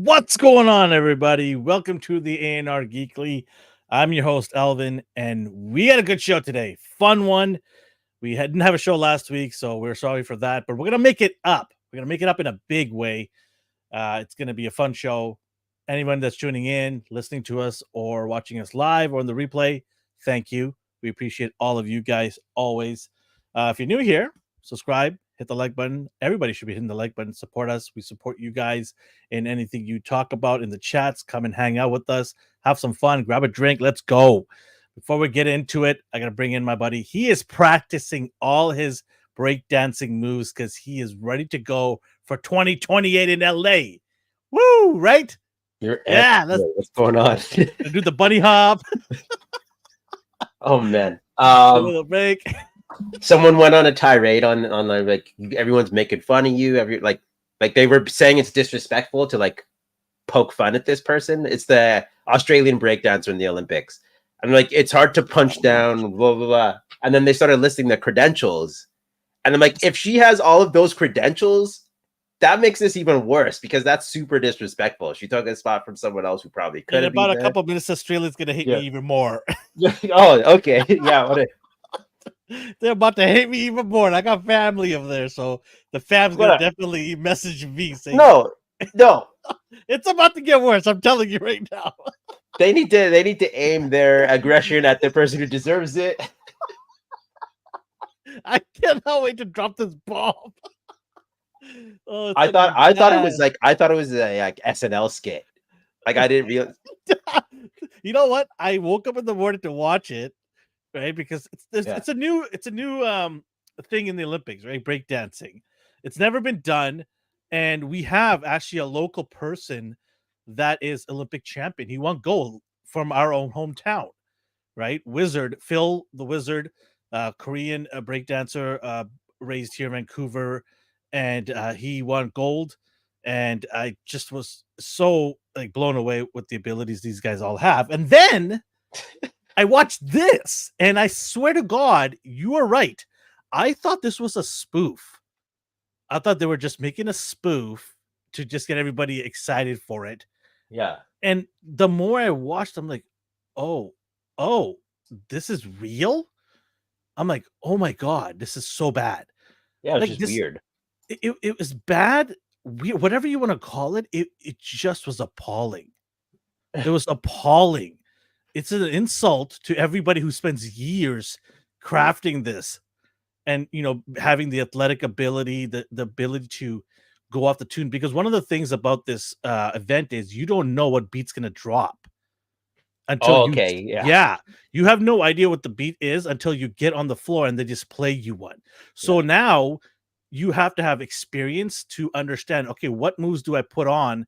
What's going on, everybody? Welcome to the ANR Geekly. I'm your host, Elvin, and we had a good show today. Fun one. We didn't have a show last week, so we're sorry for that, but we're going to make it up. We're going to make it up in a big way. It's going to be a fun show. Anyone that's tuning in, listening to us, or watching us live or in the replay, thank you. We appreciate all of you guys always. If you're new here, subscribe, hit the like button. Everybody should be hitting the like button. Support us. We support you guys in anything you talk about in the chats. Come and hang out with us. Have some fun. Grab a drink. Let's go. Before we get into it, I got to bring in my buddy. He is practicing all his breakdancing moves because he is ready to go for 2028 in LA. Woo, right? What's going on? Do the bunny hop. Oh man. Break. Someone went on a tirade on like everyone's making fun of you. Like they were saying it's disrespectful to like poke fun at this person. It's the Australian breakdancer in the Olympics. I'm like, it's hard to punch down, blah blah blah. And then they started listing the credentials. And I'm like, if she has all of those credentials, that makes this even worse because that's super disrespectful. She took a spot from someone else who probably could have. In about a couple minutes, Australia's gonna hate me even more. Oh, okay. Yeah. They're about to hate me even more. And I got family over there, so the fam's gonna definitely message me saying, No. It's about to get worse. I'm telling you right now. They need to aim their aggression at the person who deserves it. I cannot wait to drop this bomb. I thought it was like a like SNL skit. Like I didn't realize. You know what? I woke up in the morning to watch it, right? Because it's a new thing in the Olympics, right? Breakdancing. It's never been done, and we have actually a local person that is Olympic champion. He won gold from our own hometown, right? Phil the Wizard, Korean breakdancer, raised here in Vancouver. And he won gold, and I just was so like blown away with the abilities these guys all have. And then I watched this, and I swear to God, you are right. I thought this was a spoof. I thought they were just making a spoof to just get everybody excited for it. Yeah. And the more I watched, I'm like, oh, this is real. I'm like, oh my God, this is so bad. Yeah, it's like just weird. It was bad, whatever you want to call it. It just was appalling. It was appalling. It's an insult to everybody who spends years crafting this, and having the athletic ability, the ability to go off the tune. Because one of the things about this event is you don't know what beat's gonna drop until you have no idea what the beat is until you get on the floor and they just play you one. So now you have to have experience to understand, okay, what moves do I put on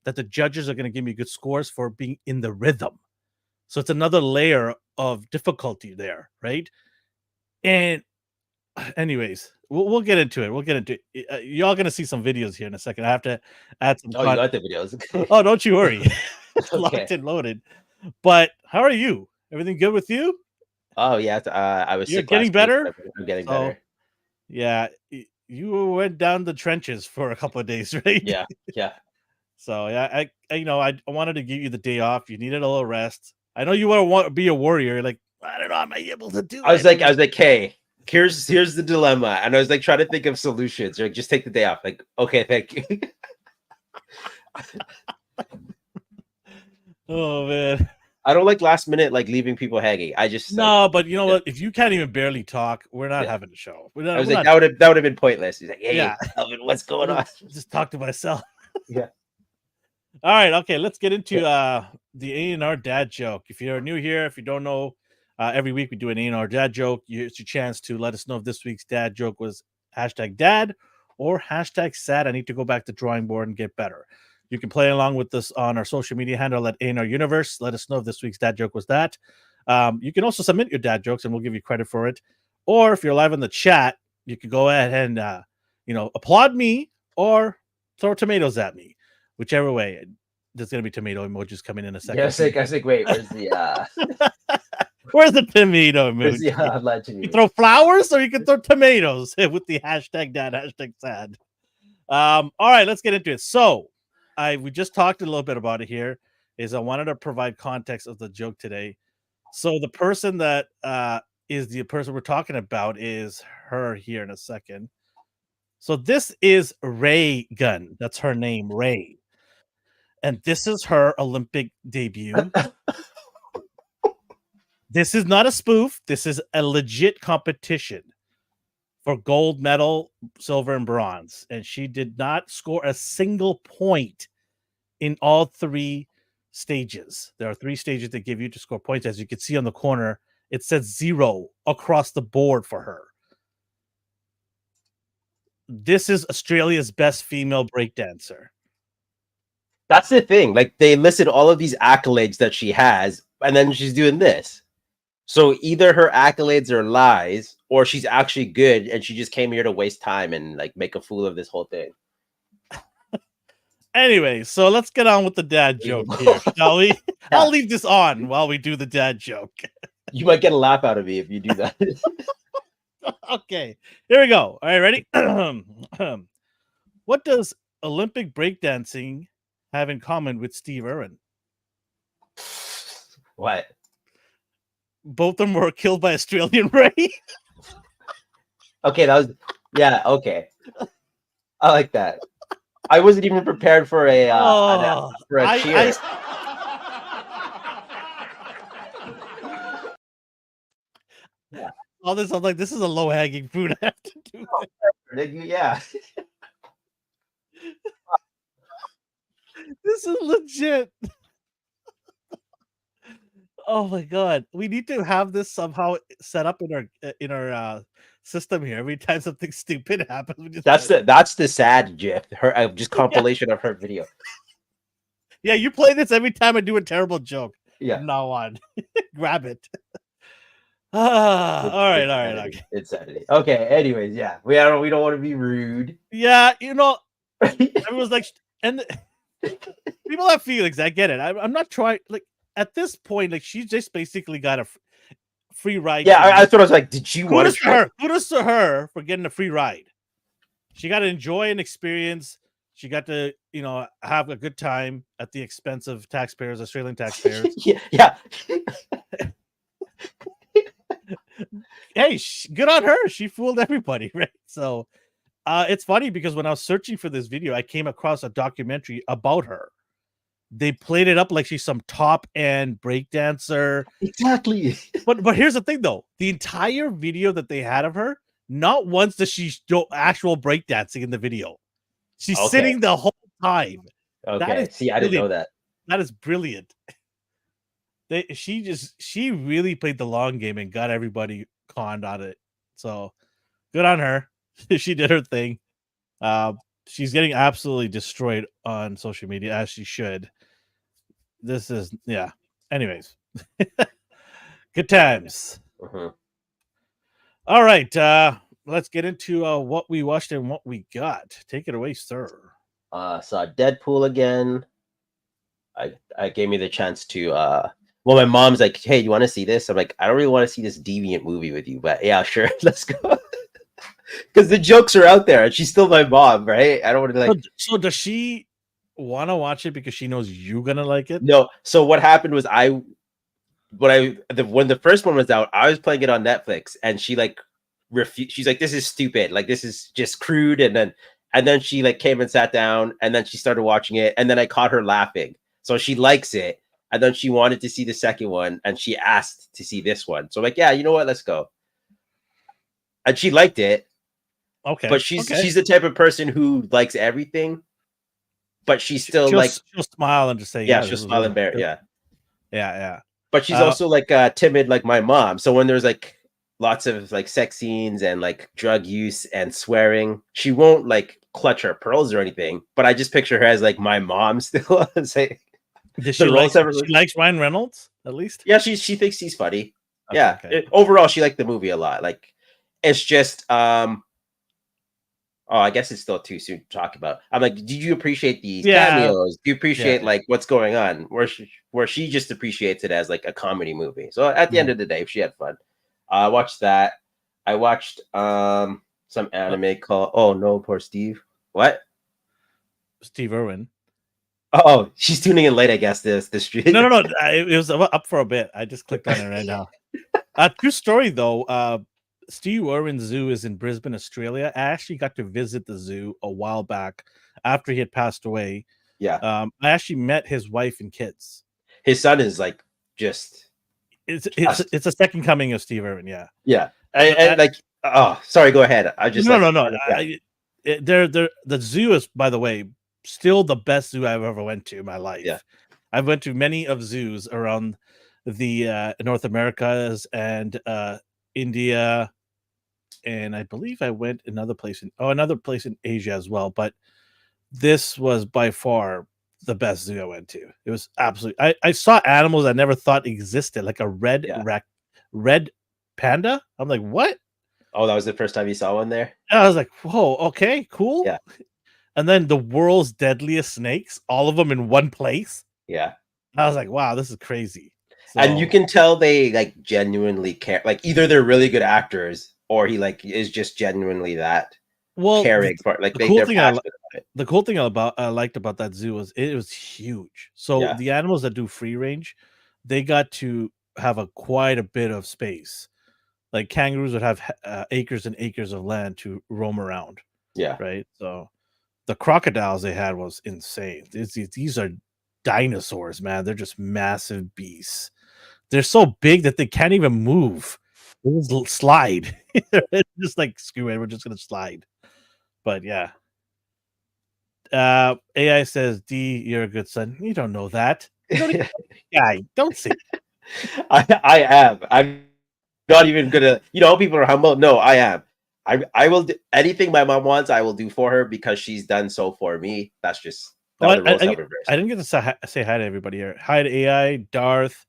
that the judges are going to give me good scores for being in the rhythm? So it's another layer of difficulty there, right? And anyways, we'll get into it. We'll get into it. Y'all going to see some videos here in a second. I have to add some. Oh, you got the videos. Oh, don't you worry. Okay. Locked and loaded. But how are you? Everything good with you? Oh yeah, I was. You're getting better. I'm getting better. Yeah. You went down the trenches for a couple of days, right? Yeah. So yeah, I wanted to give you the day off. You needed a little rest. I know you want to be a warrior. Like, I don't know, am I able to do it? I was like, hey, here's the dilemma, and I was like trying to think of solutions. You're like, just take the day off. Like, okay, thank you. Oh man. I don't like last minute like leaving people hanging. I just but you know what? If you can't even barely talk, we're not having a show. I was like, that would have been pointless. He's like, hey, Elvin, what's going on? Just talk to myself. Yeah. All right, okay, let's get into the ANR dad joke. If you're new here, if you don't know, every week we do an ANR dad joke. It's your chance to let us know if this week's dad joke was #dad or #sad. I need to go back to drawing board and get better. You can play along with us on our social media handle at ANR Universe. Let us know if this week's dad joke was that. You can also submit your dad jokes, and we'll give you credit for it. Or if you're live in the chat, you can go ahead and applaud me or throw tomatoes at me, whichever way. There's gonna be tomato emojis coming in a second. Yeah, I was like, wait, where's the where's the tomato emoji? Legend. You throw flowers or you can throw tomatoes with the #dad, #sad. All right, let's get into it. So we just talked a little bit about it here. Is I wanted to provide context of the joke today. So the person that is the person we're talking about is her here in a second. So this is Ray Gunn. That's her name, Ray. And this is her Olympic debut. This is not a spoof. This is a legit competition for gold medal, silver, and bronze. And she did not score a single point in all 3 stages. There are 3 stages that give you to score points. As you can see on the corner, it says 0 across the board for her. This is Australia's best female breakdancer. That's the thing. Like they listed all of these accolades that she has, and then she's doing this. So either her accolades are lies, or she's actually good, and she just came here to waste time and like make a fool of this whole thing. Anyway, so let's get on with the dad joke here, shall we? I'll leave this on while we do the dad joke. You might get a laugh out of me if you do that. Okay, here we go. All right, ready? What does Olympic breakdancing have in common with Steve Irwin? What? Both of them were killed by Australian Ray. Okay, that was okay. I like that. I wasn't even prepared for a cheer. Yeah. All this, I'm like, this is a low hanging fruit. I have to do this. Yeah. This is legit. Oh my god, we need to have this somehow set up in our system here. Every time something stupid happens, we just that's the sad GIF. Her just compilation of her video. Yeah, you play this every time I do a terrible joke. Yeah, from now on, grab it. All right. Okay. It's Saturday. Okay. Anyways, yeah, we don't want to be rude. Yeah, everyone's like, and people have feelings. I get it. I'm not trying. Like at this point, like she just basically got a free ride. Yeah, I thought I was like, did she want to her? Kudos to her for getting a free ride. She got to enjoy an experience. She got to, have a good time at the expense of taxpayers, Australian taxpayers. yeah. Hey, good on her. She fooled everybody, right? So it's funny because when I was searching for this video, I came across a documentary about her. They played it up like she's some top-end breakdancer. Exactly. But here's the thing, though. The entire video that they had of her, not once does she show actual breakdancing in the video. She's sitting the whole time. Okay. See, I didn't know that. That is brilliant. She really played the long game and got everybody conned on it. So good on her. She did her thing. She's getting absolutely destroyed on social media, as she should. This is anyways. Good times. Uh-huh. All right, let's get into what we watched and what we got. Take it away, sir. Saw Deadpool again. I gave me the chance to well, my mom's like, hey, you want to see this? I'm like, I don't really want to see this deviant movie with you, but yeah, sure, let's go. Because the jokes are out there, and she's still my mom, right? I don't want to like. So does she want to watch it because she knows you're gonna like it? No. So what happened was when the first one was out, I was playing it on Netflix, and she like refused. She's like, this is stupid. Like this is just crude. And then she like came and sat down, and then she started watching it, and then I caught her laughing. So she likes it, and then she wanted to see the second one, and she asked to see this one. So I'm like, yeah, you know what? Let's go. And she liked it. Okay. But she's the type of person who likes everything, but she's still she'll smile and just say, yeah, she'll smile and bear. Yeah. But she's also like timid, like my mom. So when there's like lots of like sex scenes and like drug use and swearing, she won't like clutch her pearls or anything. But I just picture her as like my mom still. Say, she likes Ryan Reynolds at least? Yeah, she thinks he's funny. Okay. Overall, she liked the movie a lot. Like it's just I guess it's still too soon to talk about. I'm like, did you appreciate these cameos? Do you appreciate like what's going on? Where she just appreciates it as like a comedy movie. So at the end of the day, she had fun. I watched that. I watched some anime called Oh No, Poor Steve. What? Steve Irwin. Oh, she's tuning in late, I guess. This stream. No. It was up for a bit. I just clicked on it right now. True story though. Steve Irwin Zoo is in Brisbane, Australia. I actually got to visit the zoo a while back after he had passed away. Yeah. I actually met his wife and kids. His son is like just it's a second coming of Steve Irwin. Yeah. Yeah. And like, oh, sorry, go ahead. I just no. The zoo is, by the way, still the best zoo I've ever went to in my life. Yeah. I've went to many of zoos around the North Americas and India, and I believe I went another place in Asia as well. But this was by far the best zoo I went to. It was absolutely. I saw animals I never thought existed, like a red panda. I'm like, what? Oh, that was the first time you saw one there? And I was like, whoa, okay, cool. Yeah. And then the world's deadliest snakes, all of them in one place. Yeah. I was like, wow, this is crazy. So, and you can tell they like genuinely care. Like either they're really good actors or he like is just genuinely that caring for like the cool thing I liked about that zoo was it was huge. So the animals that do free range, they got to have quite a bit of space. Like kangaroos would have acres and acres of land to roam around. Yeah. Right. So the crocodiles they had was insane. These are dinosaurs, man. They're just massive beasts. They're so big that they can't even move. They just slide. Just like, screw it, we're just gonna slide. But yeah. AI says, D, you're a good son. You don't know that. Guy, don't say that. I am. I'm not even gonna, people are humble. No, I am. I will do anything my mom wants, I will do for her because she's done so for me. That's just I didn't get to say hi to everybody here. Hi to AI, Darth.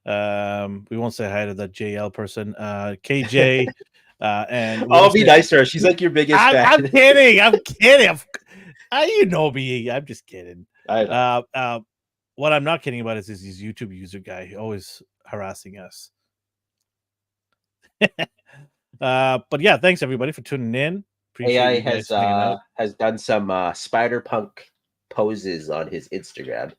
We won't say hi to the JL person. KJ. And I'll be nice to her. She's like your biggest fan. I'm kidding. You know me. I'm just kidding. What I'm not kidding about is this YouTube user guy always harassing us. But yeah, thanks everybody for tuning in. Appreciate AI has done some spider punk poses on his Instagram.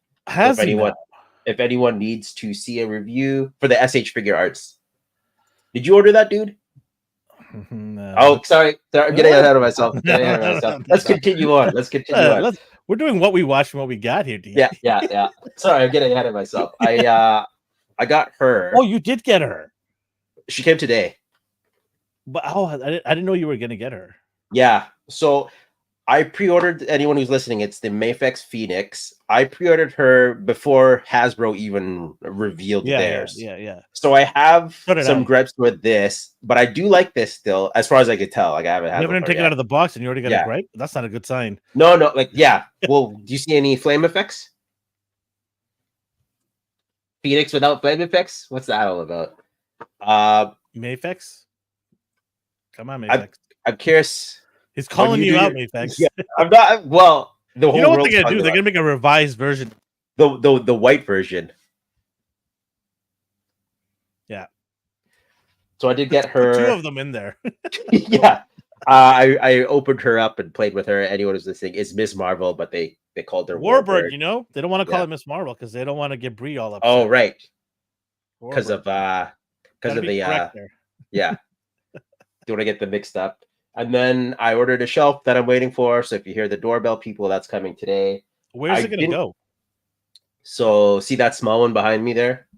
If anyone needs to see a review for the SH Figure Arts, did you order that, dude? No. Oh, sorry. I'm getting ahead of myself. Let's continue on. We're doing what we watched and what we got here, dude. Yeah. Sorry, I'm getting ahead of myself. I got her. Oh, you did get her. She came today. But I didn't know you were gonna get her. Yeah. So I pre-ordered. Anyone who's listening, it's the Mafex Phoenix. I pre-ordered her before Hasbro even revealed theirs. Yeah. So I have some gripes with this, but I do like this still, as far as I could tell. Like I haven't had. You haven't taken it out of the box, and you already got a gripe. That's not a good sign. No. Like Well, do you see any flame effects? Phoenix without flame effects? What's that all about? Mafex. Come on, Mafex. I'm curious. He's calling you out, Mafex. Yeah, I'm not. Well, the whole. You know what they're gonna do? They're gonna make a revised version. The white version. Yeah. So I did get her. Two of them in there. Yeah. I opened her up and played with her. Anyone who's listening, it's Miss Marvel, but they called her Warbird. They don't want to call it Miss Marvel because they don't want to get Brie all upset. Oh right. Because of the yeah. Don't want to get them mixed up. And then I ordered a shelf that I'm waiting for. So if you hear the doorbell, people, that's coming today. Where's it going to go? So see that small one behind me there?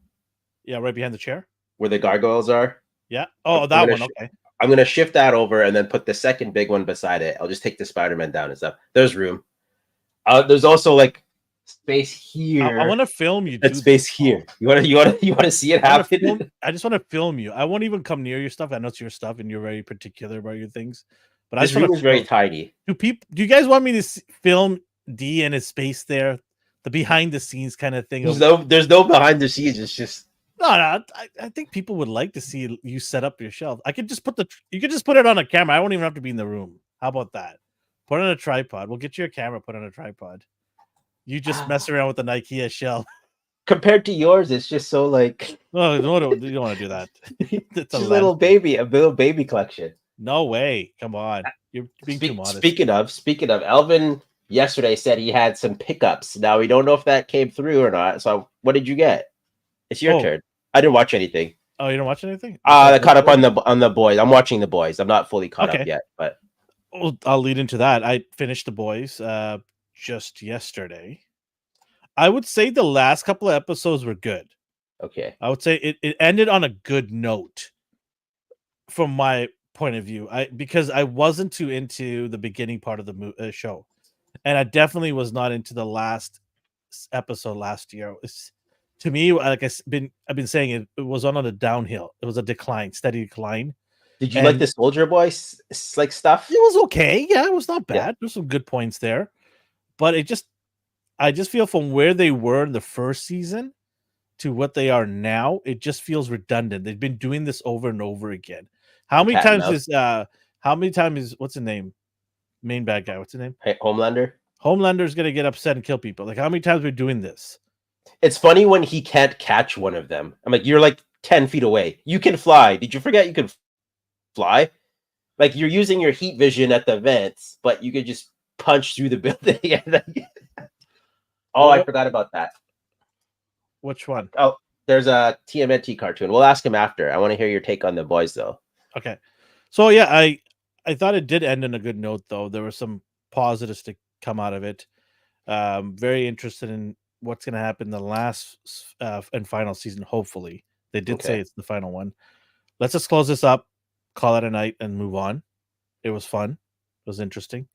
Yeah, right behind the chair. Where the gargoyles are? Yeah. Oh, that one. Okay. I'm going to shift that over and then put the second big one beside it. I'll just take the Spider-Man down and stuff. There's room. There's also like space here. I want to film you. That space here. You want to see it happen? I just want to film you. I won't even come near your stuff. I know it's your stuff, and you're very particular about your things. But this room is very tiny. Do you guys want me to film D and his space there, the behind the scenes kind of thing? There's no behind the scenes. It's just no. I think people would like to see you set up your shelf. You could just put it on a camera. I won't even have to be in the room. How about that? Put it on a tripod. We'll get you a camera. Put it on a tripod. You just mess around with an IKEA shelf. Compared to yours, it's just so like. No, you don't want to do that. It's a little baby collection. No way! Come on, you're being too modest. Speaking of, Elvin yesterday said he had some pickups. Now we don't know if that came through or not. So what did you get? It's your Oh, turn. I didn't watch anything. oh, you don't watch anything? You saw I caught up Boys? on the boys. I'm watching the boys. I'm not fully caught up Okay. yet, but Well, I'll lead into that. I finished The Boys just yesterday. I would say the last couple of episodes were good. okay. I would say it ended on a good note from my point of view. Because I wasn't too into the beginning part of the show, and I definitely was not into the last episode last year. To me, like I've been saying, it was on a downhill. It was a decline, steady decline, Did you like and the Soldier Boy like stuff? it was okay. Yeah, it was not Yeah. bad. There's some good points there, but I just feel from where they were in the first season to what they are now, it just feels redundant. They've been doing this over and over again. How The many cat and times mouse. is what's the name? Main bad guy. What's his name? Hey, Homelander. Homelander's gonna get upset and kill people. Like how many times we're doing this? It's funny when he can't catch one of them. I'm like, you're like 10 feet away. You can fly. Did you forget you can fly? Like you're using your heat vision at the vents, but you could just punch through the building. Oh, I Well, forgot about that. which one? Oh, there's a TMNT cartoon. We'll ask him after. I want to hear your take on the boys, though. Okay. So yeah, I thought it did end on a good note though. There were some positives to come out of it. Very interested in what's going to happen the last and final season. Hopefully, they did say Okay. it's the final one. Let's just close this up, call it a night, and move on. It was fun. It was interesting.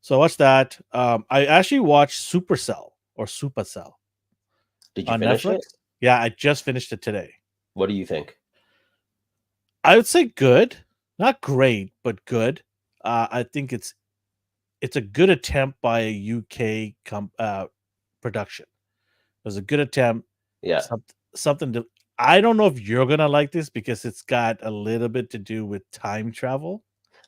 So watch that. I actually watched Supercell Did you on finish Netflix. it? Yeah, I just finished it today. What do you think? I would say good, not great, but good. I think it's a good attempt by a UK production. It was a good attempt. Yeah, Something to. I don't know if you're gonna like this because it's got a little bit to do with time travel.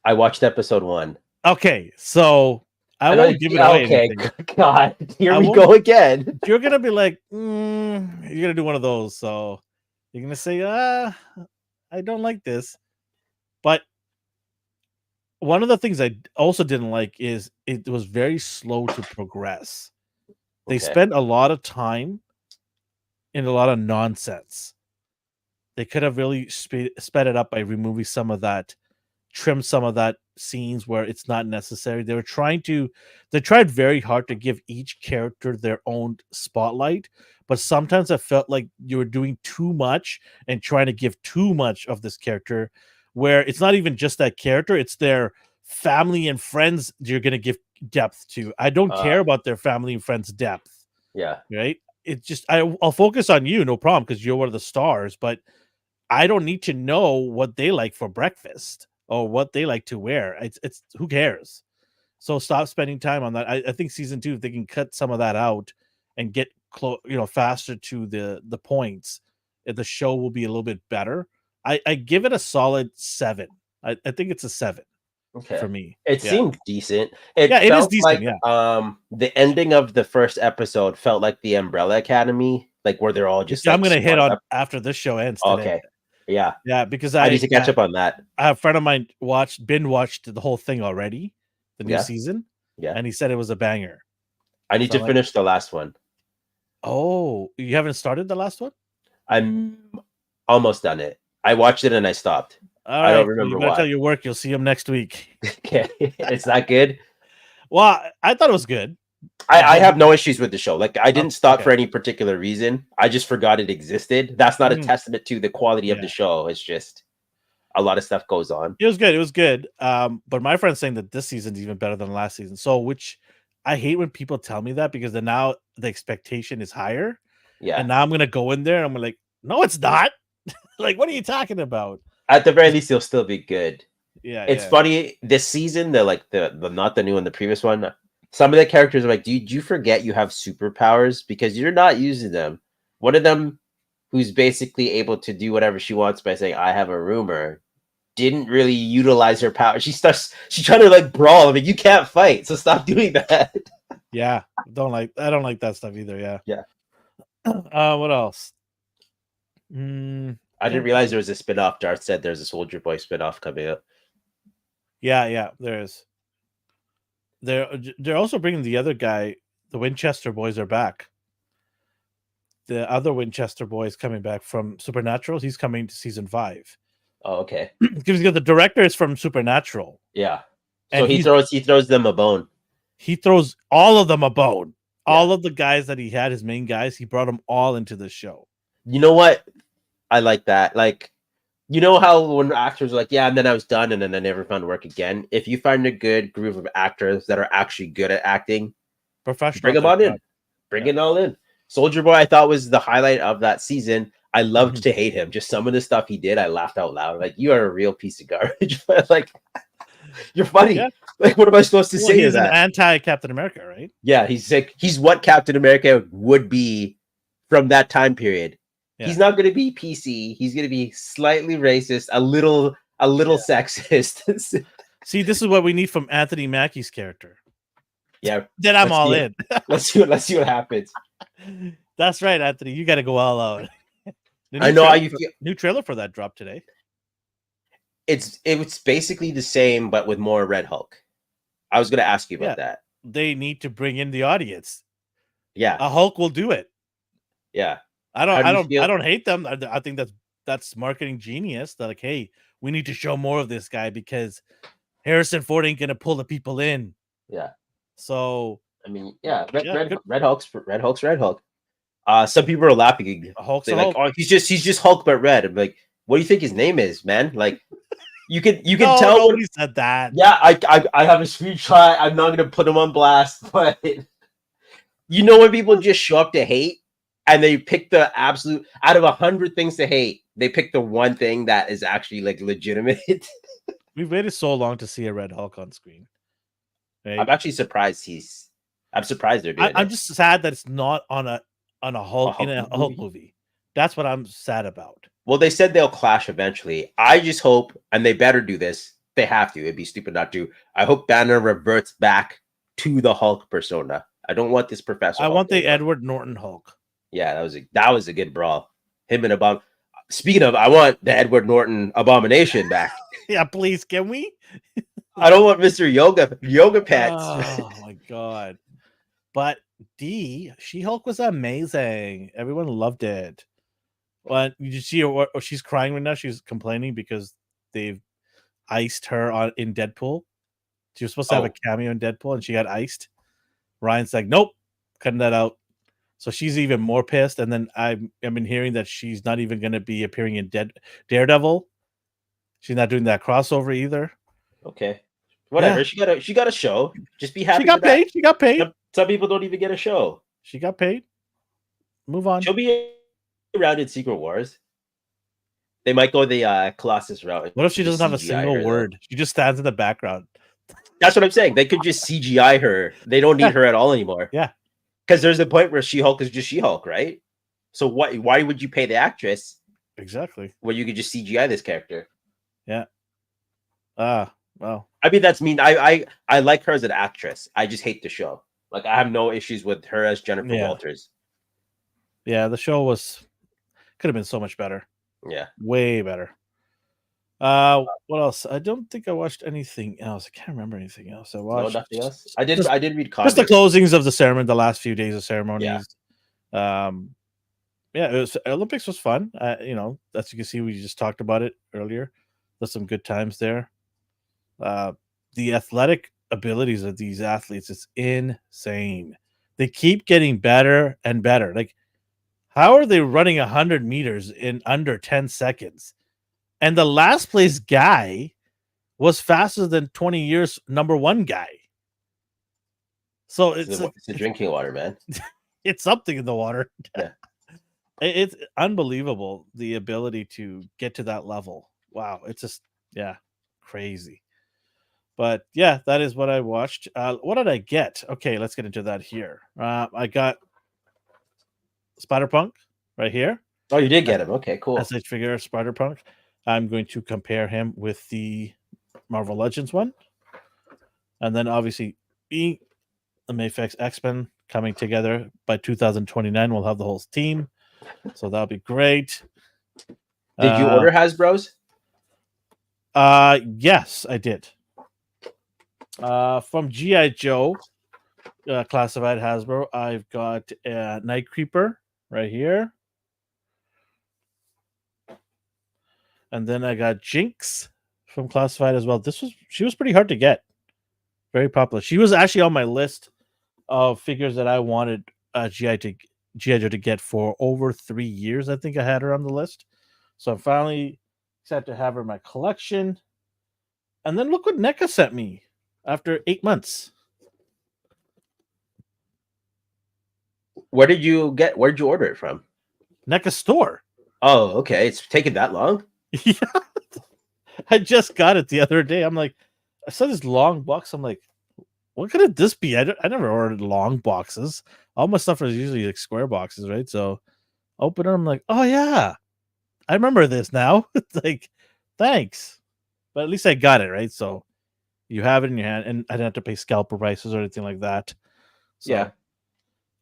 I watched episode 1. Okay, so I I know. won't give it Yeah, away okay. anything. God, here I we won't. go again. You're gonna be like, you're gonna do one of those. So you're gonna say, I don't like this. But one of the things I also didn't like is it was very slow to progress. They Okay. spent a lot of time in a lot of nonsense. They could have really sped it up by removing some of that, trim some of that scenes where it's not necessary. They tried very hard to give each character their own spotlight, but sometimes I felt like you were doing too much and trying to give too much of this character, where it's not even just that character, it's their family and friends you're going to give depth to. I don't care about their family and friends depth, Yeah. right? It's just I'll focus on you, no problem, because you're one of the stars, but I don't need to know what they like for breakfast or what they like to wear. It's who cares? So stop spending time on that. I think season 2, if they can cut some of that out and get faster to the points, the show will be a little bit better. I give it a solid 7. I think it's a 7 Okay. for me. It Yeah. seemed decent. It Yeah, it is felt decent. like Yeah. the ending of the first episode felt like the Umbrella Academy, like where they're all just Which I'm like gonna hit squad on up. after this show ends today. Okay. Yeah. Yeah, because I need to catch up on that. I have a friend of mine binge watched the whole thing already, the new Yeah. season, Yeah. and he said it was a banger. I need So to I'm like, finish the last one. oh, you haven't started the last one? I'm almost done it. I watched it and I stopped. All I don't right, well, you remember better tell why. your work. You'll see him next week. Okay. It's not good. Well, I thought it was good. I But have no issues with the show. Like I didn't stop okay. for any particular reason. I just forgot it existed. That's not a Mhm. testament to the quality of Yeah, the show. It's just a lot of stuff goes on. it was good. It was good. But my friend's saying that this season's even better than last season. So, which I hate when people tell me that because then now the expectation is higher, Yeah. and now I'm gonna go in there and I'm like, no, it's not. Like, what are you talking about? At the very least, it'll still be good. Yeah, It's yeah. funny this season. The not the new one, the previous one. Some of the characters are like, "Did you forget you have superpowers because you're not using them?" One of them, who's basically able to do whatever she wants by saying, "I have a rumor," didn't really utilize her power. She's trying to like brawl. I mean, you can't fight, so stop doing that. Yeah, I don't like that stuff either. Yeah. Yeah. What else? I didn't Can't realize think. there was a spin-off. Darth said there's a Soldier Boy spin-off coming up. Yeah, there is. they're also bringing the other guy. The Winchester boys are back. The other Winchester boy is coming back from Supernatural. He's coming to season 5. Oh, okay. Because the director is from Supernatural. Yeah. So And he throws them a bone. He throws all of them a bone. Yeah. All of the guys that he had, his main guys, he brought them all into the show. You know what? I like that. Like, you know how when actors are like, yeah, and then I was done, and then I never found work again. If you find a good group of actors that are actually good at acting, Professional. bring them on in. Bring it all in. Soldier Boy, I thought was the highlight of that season. I loved to hate him. Just some of the stuff he did, I laughed out loud. Like, you are a real piece of garbage. But like, you're funny. Yeah. Like, what am I supposed to say? He's an anti-Captain America, right? Yeah, he's like, he's what Captain America would be from that time period. Yeah. He's not going to be PC. He's going to be slightly racist, a little sexist. See, this is what we need from Anthony Mackie's character. Yeah. Then I'm all in. Let's see what happens. That's right, Anthony. You got to go all out. I know how you feel. New trailer for that dropped today. It's basically the same, but with more Red Hulk. I was going to ask you about that. They need to bring in the audience. Yeah, a Hulk will do it. Yeah, I don't hate them. I think that's marketing genius. They're like, hey, we need to show more of this guy because Harrison Ford ain't gonna pull the people in. Yeah. So I mean, yeah, Red Hulk. Some people are laughing. Hulk's like, oh, he's just Hulk but red. I'm like, what do you think his name is, man? Like, you can tell. Nobody said that. Yeah, I have a screenshot. I'm not gonna put him on blast, but you know when people just show up to hate and they pick the absolute out of 100 things to hate, they pick the one thing that is actually like legitimate. We've waited so long to see a Red Hulk on screen. Right? I'm actually surprised I'm surprised they're doing it. I'm just sad that it's not on a Hulk in a Hulk movie. That's what I'm sad about. Well, they said they'll clash eventually. I just hope, and they better do this. They have to. It'd be stupid not to. I hope Banner reverts back to the Hulk persona. I don't want this Professor. I want the Edward Norton Hulk. Yeah, that was a good brawl. Him and Abomination. Speaking of, I want the Edward Norton Abomination back. Yeah, please, can we? I don't want Mr. Yoga Pants. Oh my god! But She-Hulk was amazing. Everyone loved it. Well, you see her, she's crying right now. She's complaining because they've iced her in Deadpool. She was supposed to have a cameo in Deadpool, and she got iced. Ryan's like, nope, cutting that out. So she's even more pissed. And then I've been hearing that she's not even going to be appearing in Daredevil. She's not doing that crossover either. Okay, whatever. Yeah. She got a show. Just be happy. She got paid. She got paid. Some people don't even get a show. She got paid. Move on. She'll be around in Secret Wars. They might go the Colossus route. What if she doesn't have a single word? She just stands in the background. That's what I'm saying. They could just CGI her. They don't need her at all anymore. Yeah. Because there's a point where She-Hulk is just She-Hulk, right? So why would you pay the actress? Exactly. When you could just CGI this character? Yeah. Well. I mean, that's mean. I like her as an actress. I just hate the show. Like, I have no issues with her as Jennifer Walters. Yeah, the show could have been so much better. Yeah. Way better. What else? I don't think I watched anything else. I can't remember anything else I watched. No, nothing else. I did read comics. Just the closings of the ceremony, the last few days of ceremonies. Yeah. Olympics was fun. As you can see, we just talked about it earlier. There's some good times there. The athletic abilities of these athletes is insane. They keep getting better and better. Like, how are they running 100 meters in under 10 seconds? And the last place guy was faster than 20 years number one guy. So it's a drinking water, man. It's something in the water. Yeah. It's unbelievable, the ability to get to that level. Wow. It's just, crazy. But yeah, that is what I watched. What did I get? Okay, let's get into that here. I got Spider-Punk right here. Oh, you did get him. Okay, cool. As I figure Spider-Punk. I'm going to compare him with the Marvel Legends one. And then obviously being the Mayfix X-Men coming together by 2029, we'll have the whole team. So that'll be great. Did you order Hasbro's? Yes, I did. From GI Joe, classified Hasbro, I've got Night Creeper right here, and then I got Jinx from classified as well. She was pretty hard to get, very popular. She was actually on my list of figures that I wanted GI Joe to get for over 3 years. I think I had her on the list, so I'm finally excited to have her in my collection. And then look what NECA sent me after 8 months. Where did you order it from? NECA store. Oh, okay. It's taken that long? Yeah. I just got it the other day. I'm like, I saw this long box. I'm like, what could this be? I never ordered long boxes. All my stuff is usually like square boxes, right? So open it. I'm like, oh yeah, I remember this now. It's like, thanks. But at least I got it, right? So you have it in your hand, and I didn't have to pay scalper prices or anything like that. So, Yeah.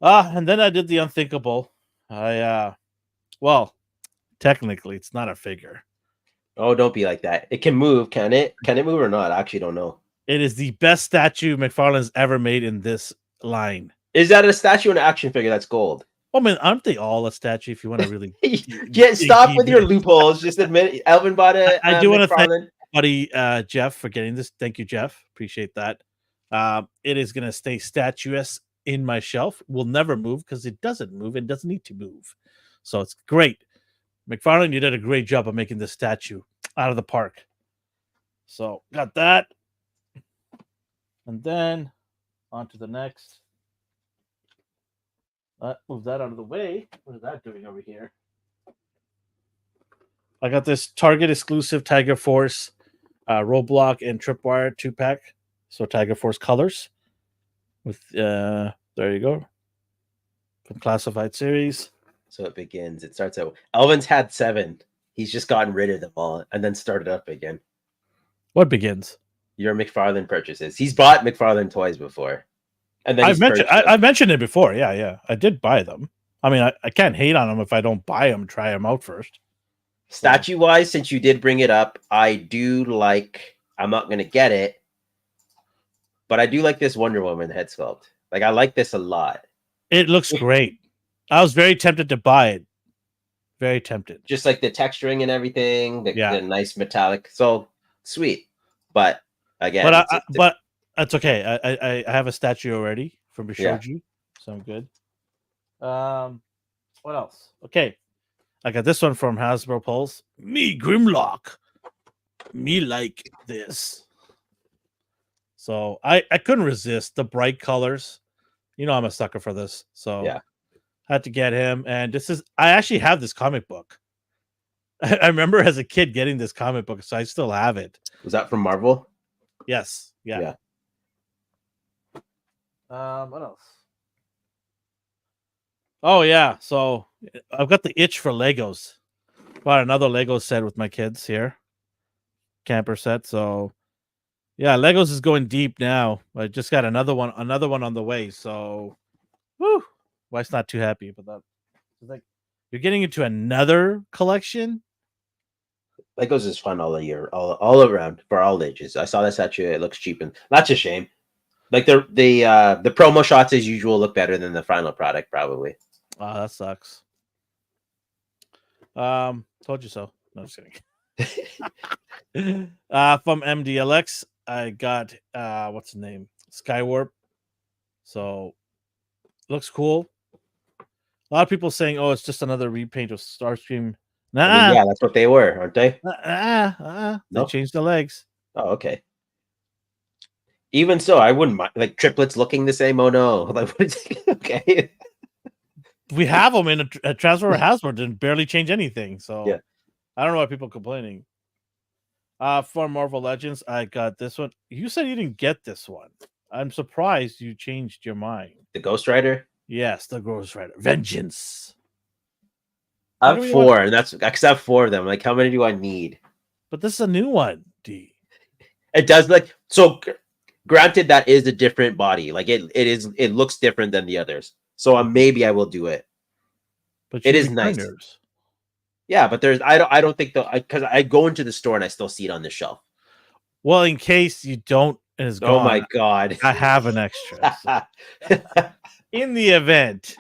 And then I did the unthinkable. Well, technically, it's not a figure. Oh, don't be like that. It can move, can it? Can it move or not? I actually don't know. It is the best statue McFarlane's ever made in this line. Is that a statue or an action figure that's gold? I mean, aren't they all a statue if you want to really Stop with your loopholes. Just admit it. Elvin bought it. I do want to thank buddy Jeff for getting this. Thank you, Jeff. Appreciate that. It is going to stay statuesque in my shelf. Will never move because it doesn't move and doesn't need to move. So it's great. McFarlane, you did a great job of making this statue out of the park. So got that. And then on to the next. Move that out of the way. What is that doing over here? I got this Target exclusive Tiger Force Roblox and Tripwire 2-pack. So Tiger Force colors. With there you go. From classified series. So it begins. It starts out. Elvin's had 7. He's just gotten rid of them all and then started up again. What begins? Your McFarlane purchases. He's bought McFarlane toys before. And then I've mentioned it before. Yeah. I did buy them. I mean, I can't hate on them if I don't buy them, try them out first. Statue wise, since you did bring it up, I do like, I'm not going to get it, but I do like this Wonder Woman head sculpt. Like, I like this a lot. It looks great. I was very tempted to buy it. Very tempted. Just like the texturing and everything, the nice metallic. So sweet. But again, but that's okay. I have a statue already from Bishoji, so I'm good. What else? Okay. I got this one from Hasbro Pulse. Me Grimlock. Me like this. So I couldn't resist the bright colors. You know I'm a sucker for this. So yeah. I had to get him. And I actually have this comic book. I remember as a kid getting this comic book, so I still have it. Was that from Marvel? Yes. Yeah. What else? Oh yeah, so I've got the itch for Legos. Bought another Lego set with my kids here. Camper set. So yeah, Legos is going deep now. I just got another one on the way. So whoo, wife's not too happy about that. It's like you're getting into another collection. Legos is fun all year, all around for all ages. I saw this statue. It looks cheap, and that's a shame. Like the promo shots as usual look better than the final product, probably. Oh, that sucks. Told you so. No, just kidding. From MDLX, I got what's the name? Skywarp. So looks cool. A lot of people saying, "Oh, it's just another repaint of Starscream." Nah, I mean, yeah, that's what they were, aren't they? They changed the legs. Oh, okay. Even so, I wouldn't mind like triplets looking the same. Oh no! Like, okay. We have them in a Transformer Hasbro, didn't barely change anything. So yeah. I don't know why people are complaining. For Marvel Legends, I got this one. You said you didn't get this one. I'm surprised you changed your mind. The Ghost Rider? Yes, the Ghost Rider. Vengeance. I have 4, and that's because I have 4 of them. Like, how many do I need? But this is a new one, D. It does like so. Granted, that is a different body. Like it looks different than the others. So maybe I will do it. But it is nice. Yeah, but I don't think because I go into the store and I still see it on the shelf. Well, in case you don't and is Oh my gone, god. I have an extra. So in the event,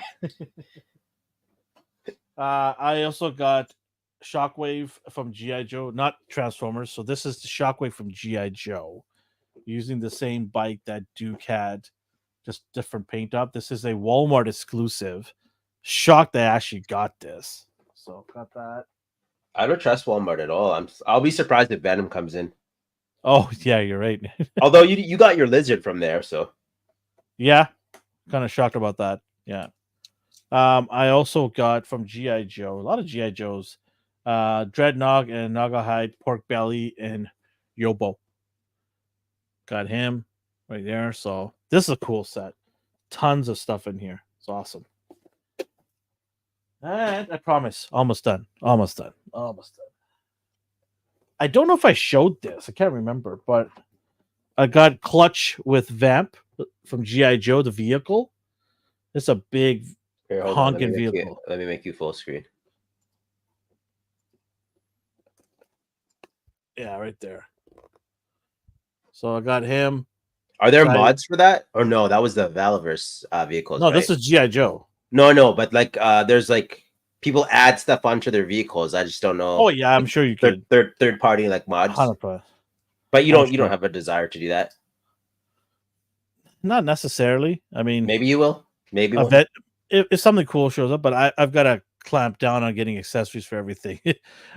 I also got Shockwave from GI Joe, not Transformers. So this is the Shockwave from GI Joe, using the same bike that Duke had, just different paint up. This is a Walmart exclusive. Shocked I actually got this. So got that. I don't trust Walmart at all. I'll be surprised if Venom comes in. Oh yeah, you're right. Although you got your lizard from there, so Yeah, kind of shocked about that. Yeah. I also got from GI Joe a lot of GI Joes, Dreadnought and Nagahide, Pork Belly, and Yobo. Got him right there. So this is a cool set. Tons of stuff in here. It's awesome. And I promise, almost done. Almost done. Almost done. I don't know if I showed this. I can't remember, but I got Clutch with Vamp from GI Joe, the vehicle. It's a big here, hold on. honking vehicle. Let me make you full screen. Yeah, right there. So I got him. Are there mods for that? Or no, that was the Valaverse vehicles. No, right? this is GI Joe. No, but like there's like people add stuff onto their vehicles. I just don't know. Oh yeah, I'm sure you could. Third party like mods. 100%. But you don't have a desire to do that. Not necessarily. I mean, maybe you will. Maybe if something cool shows up, but I've got to clamp down on getting accessories for everything.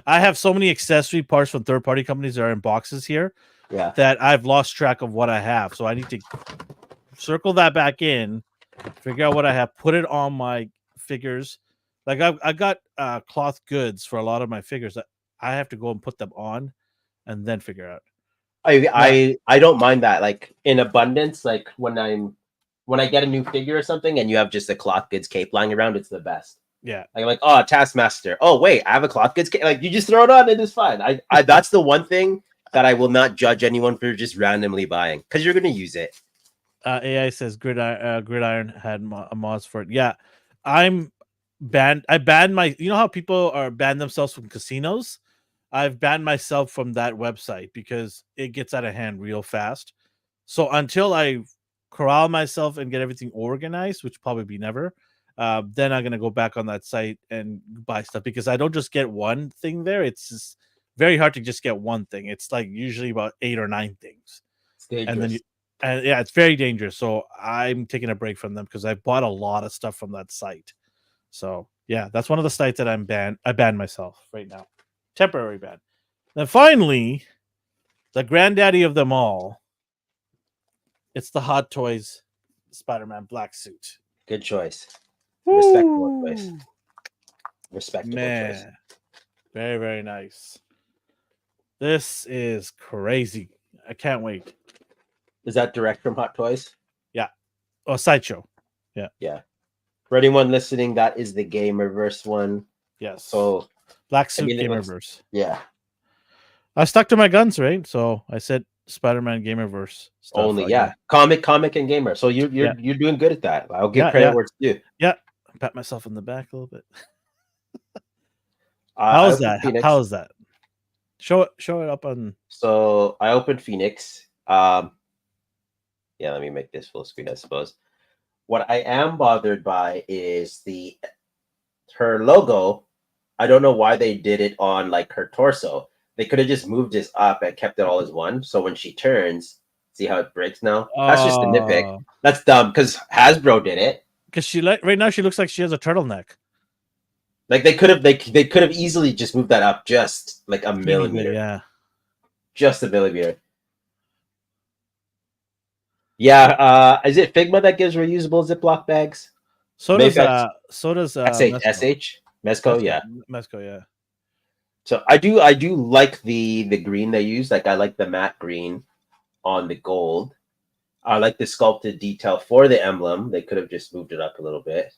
I have so many accessory parts from third party companies that are in boxes here. Yeah. That I've lost track of what I have. So I need to circle that back in, figure out what I have, put it on my figures. Like I got cloth goods for a lot of my figures that I have to go and put them on and then figure out. I don't mind that. Like in abundance, like when I get a new figure or something and you have just a cloth goods cape lying around, it's the best. Yeah. Like I'm like, oh, Taskmaster. Oh, wait, I have a cloth goods cape. Like you just throw it on and it's fine. I that's the one thing that I will not judge anyone for just randomly buying because you're gonna use it. AI says Gridiron had a mods for it. Yeah, I'm banned. I banned my. You know how people are banned themselves from casinos? I've banned myself from that website because it gets out of hand real fast. So until I corral myself and get everything organized, which probably be never, then I'm gonna go back on that site and buy stuff because I don't just get one thing there. It's just very hard to just get one thing. It's like usually about 8 or 9 things. It's dangerous. And then yeah, it's very dangerous. So I'm taking a break from them because I bought a lot of stuff from that site. So yeah, that's one of the sites that I banned myself right now. Temporary ban. Then finally, the granddaddy of them all. It's the Hot Toys Spider-Man black suit. Good choice. Woo! Respectable choice. Respectable choice. Very, very nice. This is crazy. I can't wait. Is that direct from Hot Toys? Yeah. Oh, Sideshow. Yeah. Yeah. For anyone listening, that is the Gamerverse one. Yes. So black suit Gamerverse. Yeah. I stuck to my guns, right? So I said Spider-Man Gamerverse stuff. Only, yeah. Comic, and gamer. So you're doing good at that. I'll give credit where it's due. Yeah. Pat myself in the back a little bit. How's that? How is that? Show it up on. So I opened Phoenix. Yeah, let me make this full screen, I suppose. What I am bothered by is her logo. I don't know why they did it on like her torso. They could have just moved this up and kept it all as one. So when she turns, see how it breaks now? That's just a nitpick. That's dumb because Hasbro did it. Because right now she looks like she has a turtleneck. Like they could have easily just moved that up just like a millimeter. Yeah. Just a millimeter. Yeah, is it Figma that gives reusable Ziploc bags? So does SH Mezco, yeah. Mezco, yeah. So I do like the green they use. Like I like the matte green on the gold. I like the sculpted detail for the emblem. They could have just moved it up a little bit.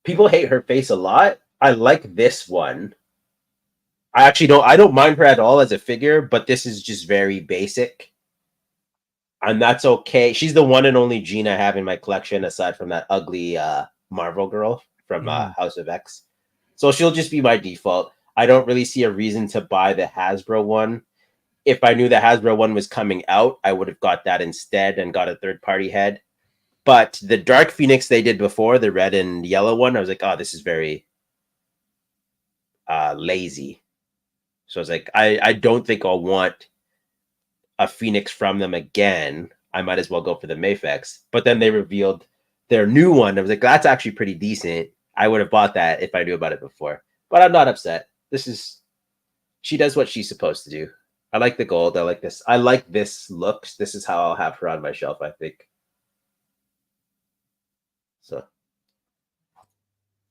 People hate her face a lot. I like this one. I don't mind her at all as a figure, but this is just very basic. And that's okay. She's the one and only Jean I have in my collection, aside from that ugly Marvel girl from House of X. So she'll just be my default. I don't really see a reason to buy the Hasbro one. if I knew the Hasbro one was coming out, I would have got that instead and got a third party head. But the Dark Phoenix they did before, the red and yellow one, I was like, oh, this is very lazy. So I was like, I don't think I'll want a Phoenix from them again. I might as well go for the Mafex. But then they revealed their new one. I was like, that's actually pretty decent. I would have bought that if I knew about it before. But I'm not upset. She does what she's supposed to do. I like the gold. I like this. I like this looks. This is how I'll have her on my shelf, I think. So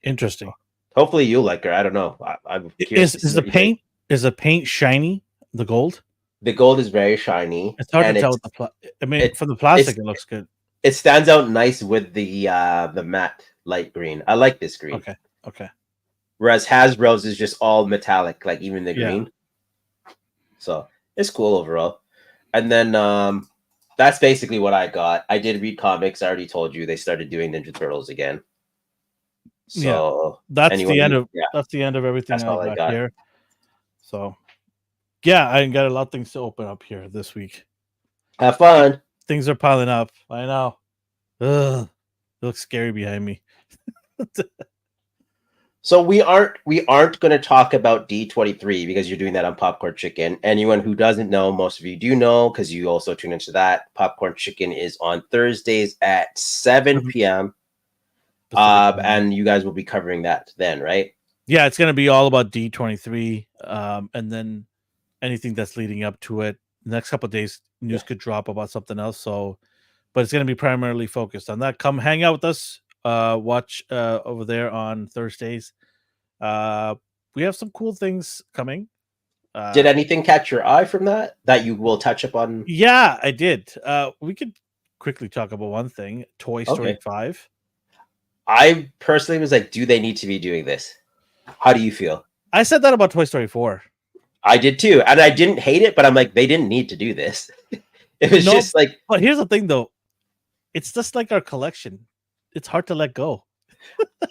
Interesting. hopefully you like her. I don't know. I'm curious. Is the paint shiny? The gold? The gold is very shiny. It's hard to tell with the from the plastic, it looks good. It stands out nice with the matte light green. I like this green. Okay. Whereas Hasbro's is just all metallic, like even the green. So it's cool overall. And then that's basically what I got. I did read comics. I already told you they started doing Ninja Turtles again. So that's the end of everything I got here. So yeah, I got a lot of things to open up here this week. Have fun. Things are piling up. I know. Ugh. It looks scary behind me. So we aren't going to talk about D23 because you're doing that on Popcorn Chicken. Anyone who doesn't know, most of you do know because you also tune into that. Popcorn Chicken is on Thursdays at 7 p.m. And you guys will be covering that then, right? Yeah, it's going to be all about D23, and then anything that's leading up to it. The next couple of days, news could drop about something else. So, but it's going to be primarily focused on that. Come hang out with us. Watch over there on Thursdays. We have some cool things coming. Did anything catch your eye from that you will touch upon? Yeah, I did. We could quickly talk about one thing: Toy Story 5. I personally was like, do they need to be doing this? How do you feel? I said that about Toy Story 4. I did too, and I didn't hate it, but I'm like, they didn't need to do this. It was just like. But here's the thing, though. It's just like our collection. It's hard to let go.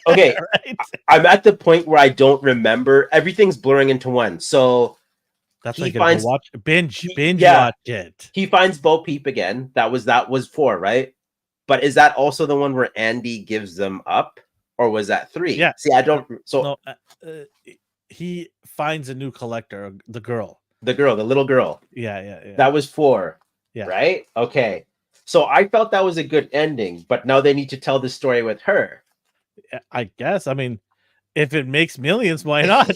Okay, right? I'm at the point where I don't remember. Everything's blurring into one. So that's why you gotta watch binge watch it. He finds Bo Peep again. That was 4, right? But is that also the one where Andy gives them up, or was that 3? Yeah. See, I don't. So no, he finds a new collector. The little girl. Yeah. That was 4. Yeah. Right. Okay. So I felt that was a good ending, but now they need to tell the story with her. I guess. I mean, if it makes millions, why not?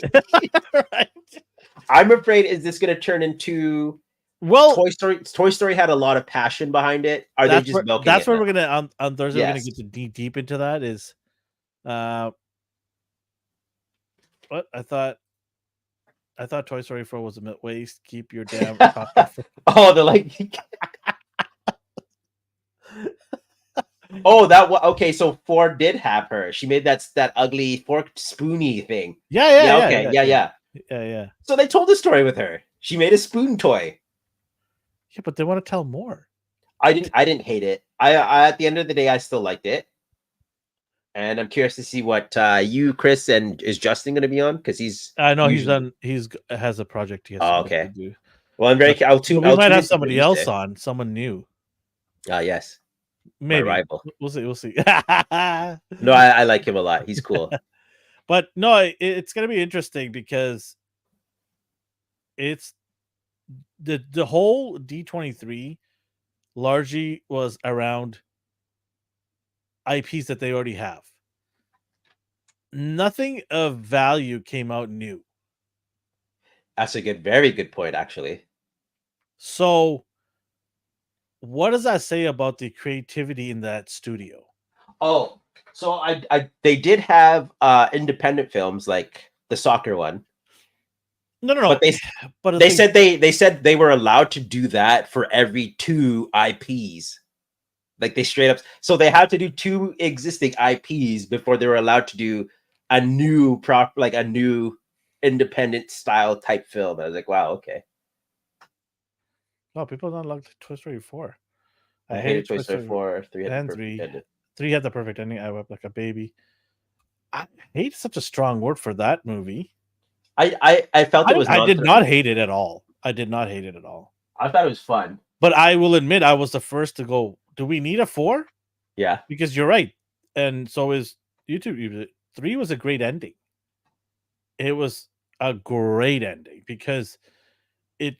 Right. I'm afraid, is this going to turn into? Well, Toy Story had a lot of passion behind it. Are they just milking it? That's where we're gonna on Thursday. We're gonna get to deep into that. Is what I thought Toy Story 4 was a waste. Keep your damn oh, they're like. Oh, okay. So 4 did have her. She made that ugly forked spoony thing. Yeah. So they told the story with her. She made a spoon toy. Yeah, but they want to tell more. I didn't hate it. I at the end of the day, I still liked it. And I'm curious to see what you, Chris, and is Justin going to be on? Because he's. I know he's has a project he has to do. Well, I'm very. We might have somebody else on, someone new. Yes. Maybe. My rival. We'll see. No, I like him a lot. He's cool. But no, it's going to be interesting because it's the whole D23 largely was around IPs that they already have. Nothing of value came out new. That's a very good point, actually. So what does that say about the creativity in that studio? Oh, so they did have independent films like the soccer one. No. But they said they were allowed to do that for every 2 IPs. Like they straight up. So they had to do 2 existing IPs before they were allowed to do a new a new independent style type film. I was like, wow, okay. No, people don't like Toy Story 4. I hated Toy Story 4. 3 had and 3 had the perfect ending. I wept like a baby. I hate such a strong word for that movie. I felt it was. I did not hate it at all. I did not hate it at all. I thought it was fun. But I will admit, I was the first to go, do we need a 4? Yeah. Because you're right. And so is YouTube. 3 was a great ending. It was a great ending because it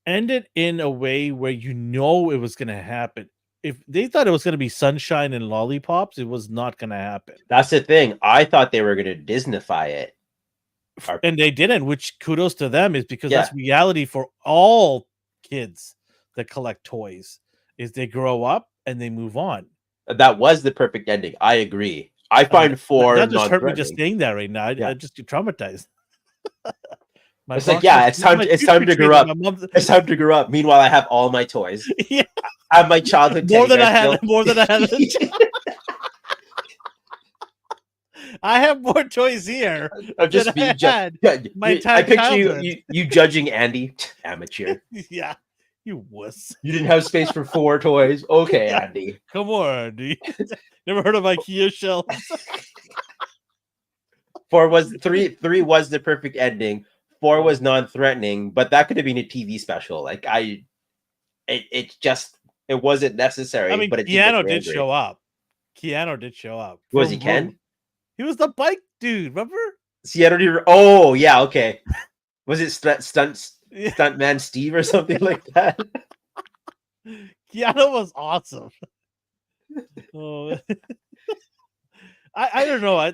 ended in a way where it was going to happen. If they thought it was going to be sunshine and lollipops, it was not going to happen. That's the thing. I thought they were going to Disneyfy it. And they didn't, which kudos to them, is because that's reality for all kids that collect toys, is they grow up and they move on. That was the perfect ending. I agree. I find 4 that just hurt me just saying that right now. I just get traumatized. It's like, it's time to grow up. It's time to grow up. Meanwhile, I have all my toys. Yeah. I have my childhood more than I have. I have more toys here. I'm just being I picture you judging Andy. Amateur. Yeah, you wuss. You didn't have space for 4 toys. Okay, Andy. Come on, Andy. Never heard of IKEA shelves? 4 was 3 was the perfect ending. 4 was non-threatening, but that could have been a TV special. Like it wasn't necessary. I mean, but Keanu did show up. Keanu did show up. Was he Ken? He was the bike dude, remember? Oh, yeah, okay. Was it Stuntman Steve or something like that? Keanu was awesome. Oh. I don't know. I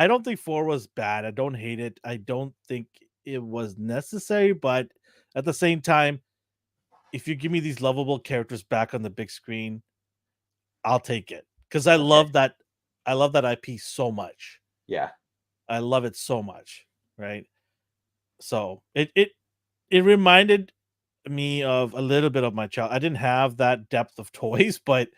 don't think 4 was bad. I don't hate it. I don't think it was necessary, but at the same time, if you give me these lovable characters back on the big screen, I'll take it. Because I love that IP so much. Yeah. I love it so much. Right. So it reminded me of a little bit of my child. I didn't have that depth of toys, but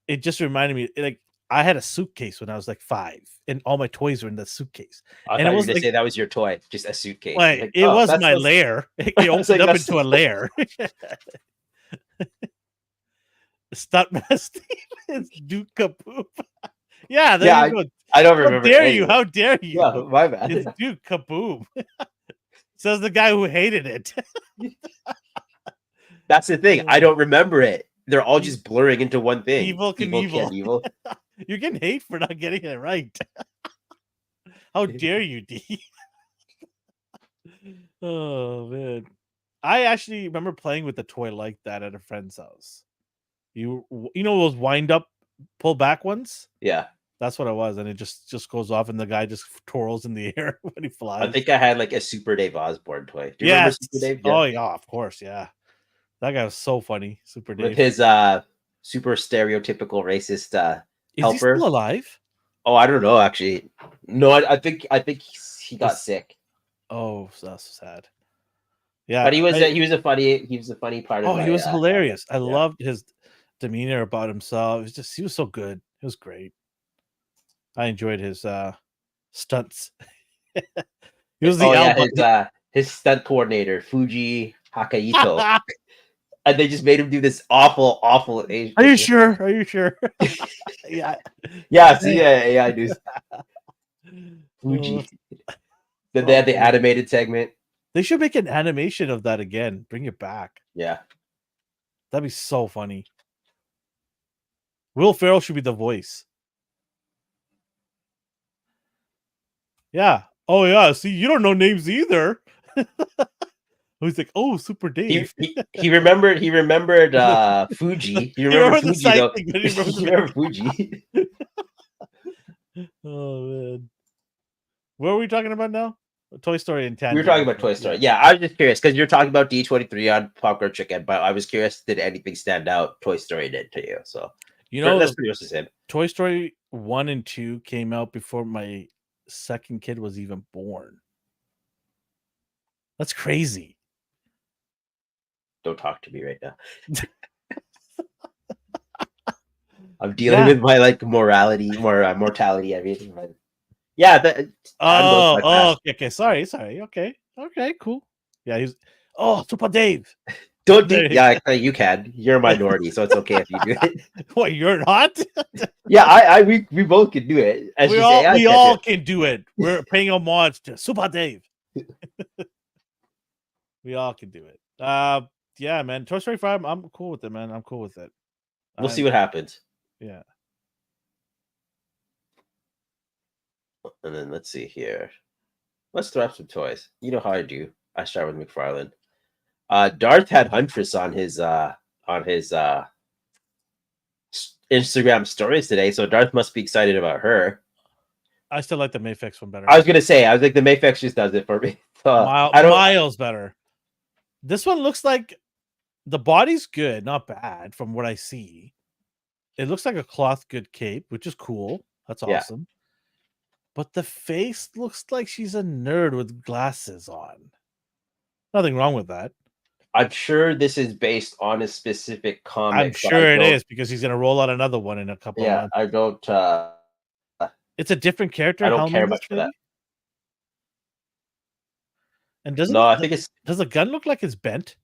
it just reminded me, like, I had a suitcase when I was like 5, and all my toys were in the suitcase. I thought you were going to say that was your toy, just a suitcase. Like, it was my lair. It opened up into a lair. Stuntman Stevens, Duke Kaboom. Yeah, there you go. I don't remember. How dare you? Yeah, my bad. It's Duke Kaboom. Says the guy who hated it. That's the thing. I don't remember it. They're all just blurring into one thing. Evil. You're getting hate for not getting it right. How dare you, D? Oh, man. I actually remember playing with a toy like that at a friend's house. You know those wind up, pull back ones? Yeah. That's what it was. And it just goes off and the guy just twirls in the air when he flies. I think I had like a Super Dave Osborne toy. Do you remember Super Dave? Yeah. Oh, yeah, of course. Yeah. That guy was so funny. Super Dave. With his super stereotypical racist helper. Is he still alive? Oh, I don't know, actually. No, I think he got sick. Oh, that's sad. Yeah. But he was a funny part of Oh, he was hilarious. I loved his demeanor about himself. He was so good. It was great. I enjoyed his stunts. He was his stunt coordinator, Fuji Hakaito. And they just made him do this awful Asian. Are you sure? Yeah. Yeah, see, yeah, I do. Fuji. Then they had the animated segment. They should make an animation of that again. Bring it back. Yeah. That'd be so funny. Will Ferrell should be the voice. Yeah. Oh, yeah. See, you don't know names either. He's like, oh, Super Dave. He remembered Fuji. He remembered Fuji, though. He remembered Fuji. Oh, man. What are we talking about now? Toy Story and Tandy. We were talking about Toy Story. Yeah, I was just curious because you're talking about D23 on Popcorn Chicken, but I was curious, did anything stand out Toy Story did to you? So, that's pretty much the same. Toy Story 1 and 2 came out before my second kid was even born. That's crazy. Don't talk to me right now. I'm dealing with my mortality. I mean, yeah. Okay. Sorry. Okay, cool. Yeah, he's Super Dave. Don't do. Yeah, you can. You're a minority, so it's okay if you do it. What, you're not? Yeah, we both can do it. We all can do it. We're paying homage to Super Dave. We all can do it. Yeah, man. Toy Story 5, I'm cool with it, man. I'm cool with it. We'll see what happens. Yeah. And then let's see here. Let's throw up some toys. You know how I do. I start with McFarlane. Darth had Huntress on his Instagram stories today, so Darth must be excited about her. I still like the Mayfix one better. I was gonna say, I was like, the Mayfix just does it for me. I don't. Miles better. This one looks like the body's good, not bad from what I see. It looks like a cloth good cape, which is cool. That's awesome. But the face looks like she's a nerd with glasses on. Nothing wrong with that. I'm sure this is based on a specific comic. I'm sure it is because he's gonna roll out another one in a couple of months. I don't. It's a different character. I don't care much for that. And does the gun look like it's bent?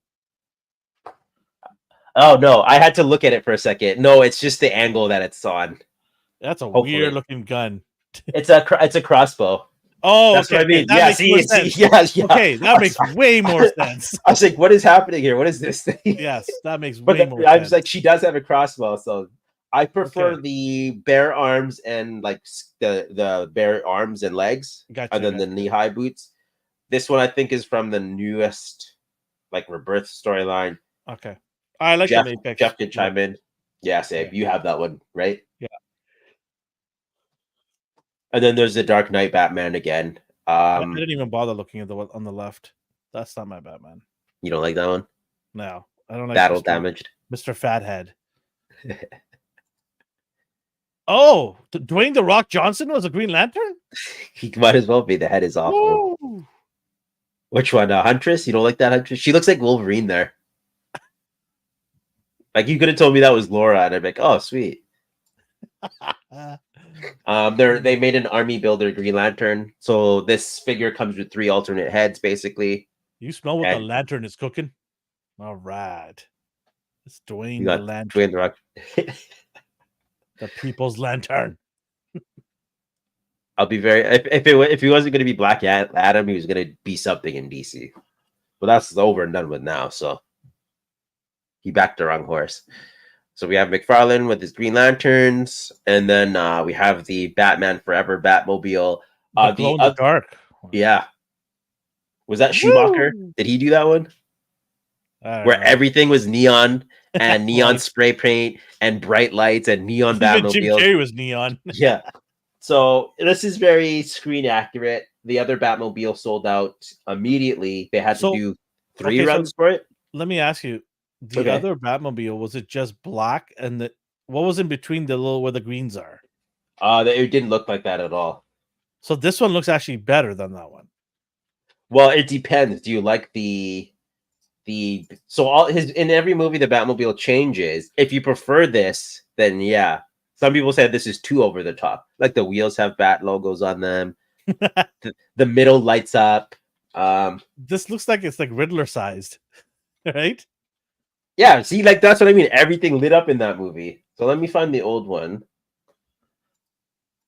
Oh no, I had to look at it for a second. No, it's just the angle that it's on. That's a weird looking gun. It's a crossbow. Oh, that's what I mean. Yeah, Okay, that makes way more sense. I was like, what is happening here? What is this thing? Yes, that makes way more sense. I was like, she does have a crossbow, so I prefer the bare arms and like the bare arms and legs, and then the knee-high boots. This one I think is from the newest like Rebirth storyline. Okay. I like Jeff, the Mayfix. Jeff can chime in. Yeah, Save. You have that one, right? Yeah. And then there's the Dark Knight Batman again. I didn't even bother looking at the one on the left. That's not my Batman. You don't like that one? No, I don't like Battle Damaged. Mr. Fathead. Oh, Dwayne the Rock Johnson was a Green Lantern? He might as well be. The head is awful. Woo! Which one? Huntress? You don't like that Huntress? She looks like Wolverine there. Like, you could have told me that was Laura, and I'd be like, oh, sweet. They made an army builder Green Lantern. So this figure comes with 3 alternate heads, basically. You smell what the lantern is cooking? All right. It's Dwayne the Lantern. Dwayne the Rock. The people's lantern. I'll be very if he wasn't going to be Black Adam, he was going to be something in DC. But that's over and done with now, so he backed the wrong horse. So we have McFarlane with his Green Lanterns, and then we have the Batman Forever Batmobile. The glow in the dark. Yeah. Was that Schumacher? Woo! Did he do that one? Where everything was neon and neon spray paint and bright lights and neon Batmobile. Jim Carrey was neon. Yeah. So this is very screen accurate. The other Batmobile sold out immediately. They had to do 3 runs for it. Let me ask you, the other Batmobile, was it just black? And what was in between the little where the greens are? It didn't look like that at all. So this one looks actually better than that one. Well, it depends. Do you like so in every movie the Batmobile changes. If you prefer this, then yeah. Some people say this is too over the top. Like the wheels have bat logos on them. the middle lights up. This looks like it's like Riddler sized, right? Yeah, see, like that's what I mean. Everything lit up in that movie. So let me find the old one.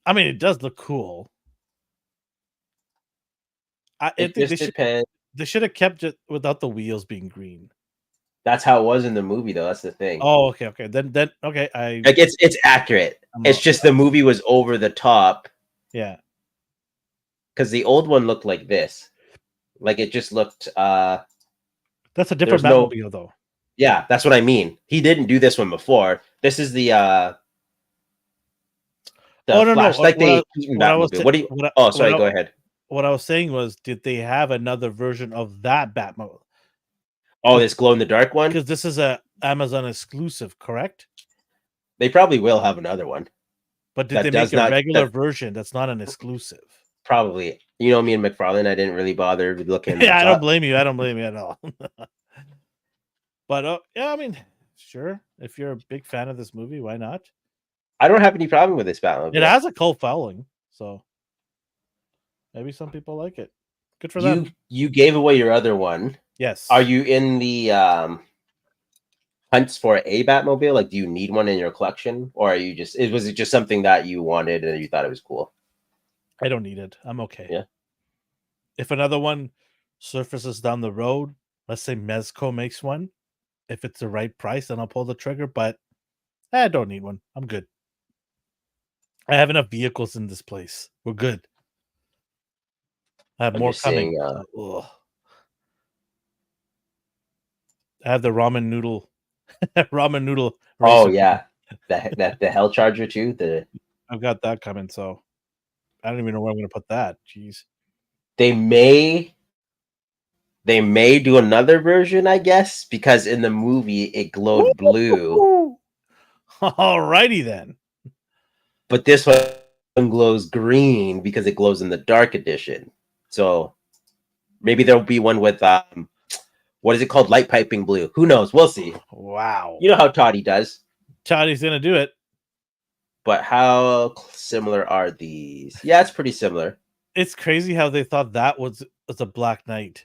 I mean, it does look cool. It just depends. They should have kept it without the wheels being green. That's how it was in the movie, though. That's the thing. Oh, okay. Then okay. Like it's accurate. It's just the movie was over the top. Yeah. Because the old one looked like this. Like it just looked. That's a different Batmobile, though. Yeah, that's what I mean. He didn't do this one before. This is the Flash, like the Keaton Batmobile. Sorry, go ahead. What I was saying was, did they have another version of that Batmobile? Oh, this glow in the dark one? Because this is a Amazon exclusive, correct? They probably will have another one. But did they make a regular version that's not an exclusive? Probably. You know me and McFarlane, I didn't really bother looking. Yeah, I don't blame you. I don't blame you at all. But yeah, I mean, sure. If you're a big fan of this movie, why not? I don't have any problem with this Batmobile. It has a cult following, so maybe some people like it. Good for them. You gave away your other one. Yes. Are you in the hunts for a Batmobile? Like, do you need one in your collection, or are you was it just something that you wanted and you thought it was cool? I don't need it. I'm okay. Yeah. If another one surfaces down the road, let's say Mezco makes one. If it's the right price, then I'll pull the trigger. But I don't need one. I'm good. I have enough vehicles in this place. We're good. I have I'm more just coming. saying. Ugh. I have the ramen noodle, ramen noodle Oh racer. yeah, the Hell Charger too. I've got that coming. So I don't even know where I'm going to put that. Jeez. They may do another version, I guess, because in the movie it glowed blue, Woo! Alrighty then. but this one glows green because it glows in the dark edition. So maybe there'll be one with what is it called? Light piping blue. Who knows? We'll see. Wow. You know how Toddy does. Toddy's going to do it. But how similar are these? Yeah, it's pretty similar. It's crazy how they thought that was a Black Knight.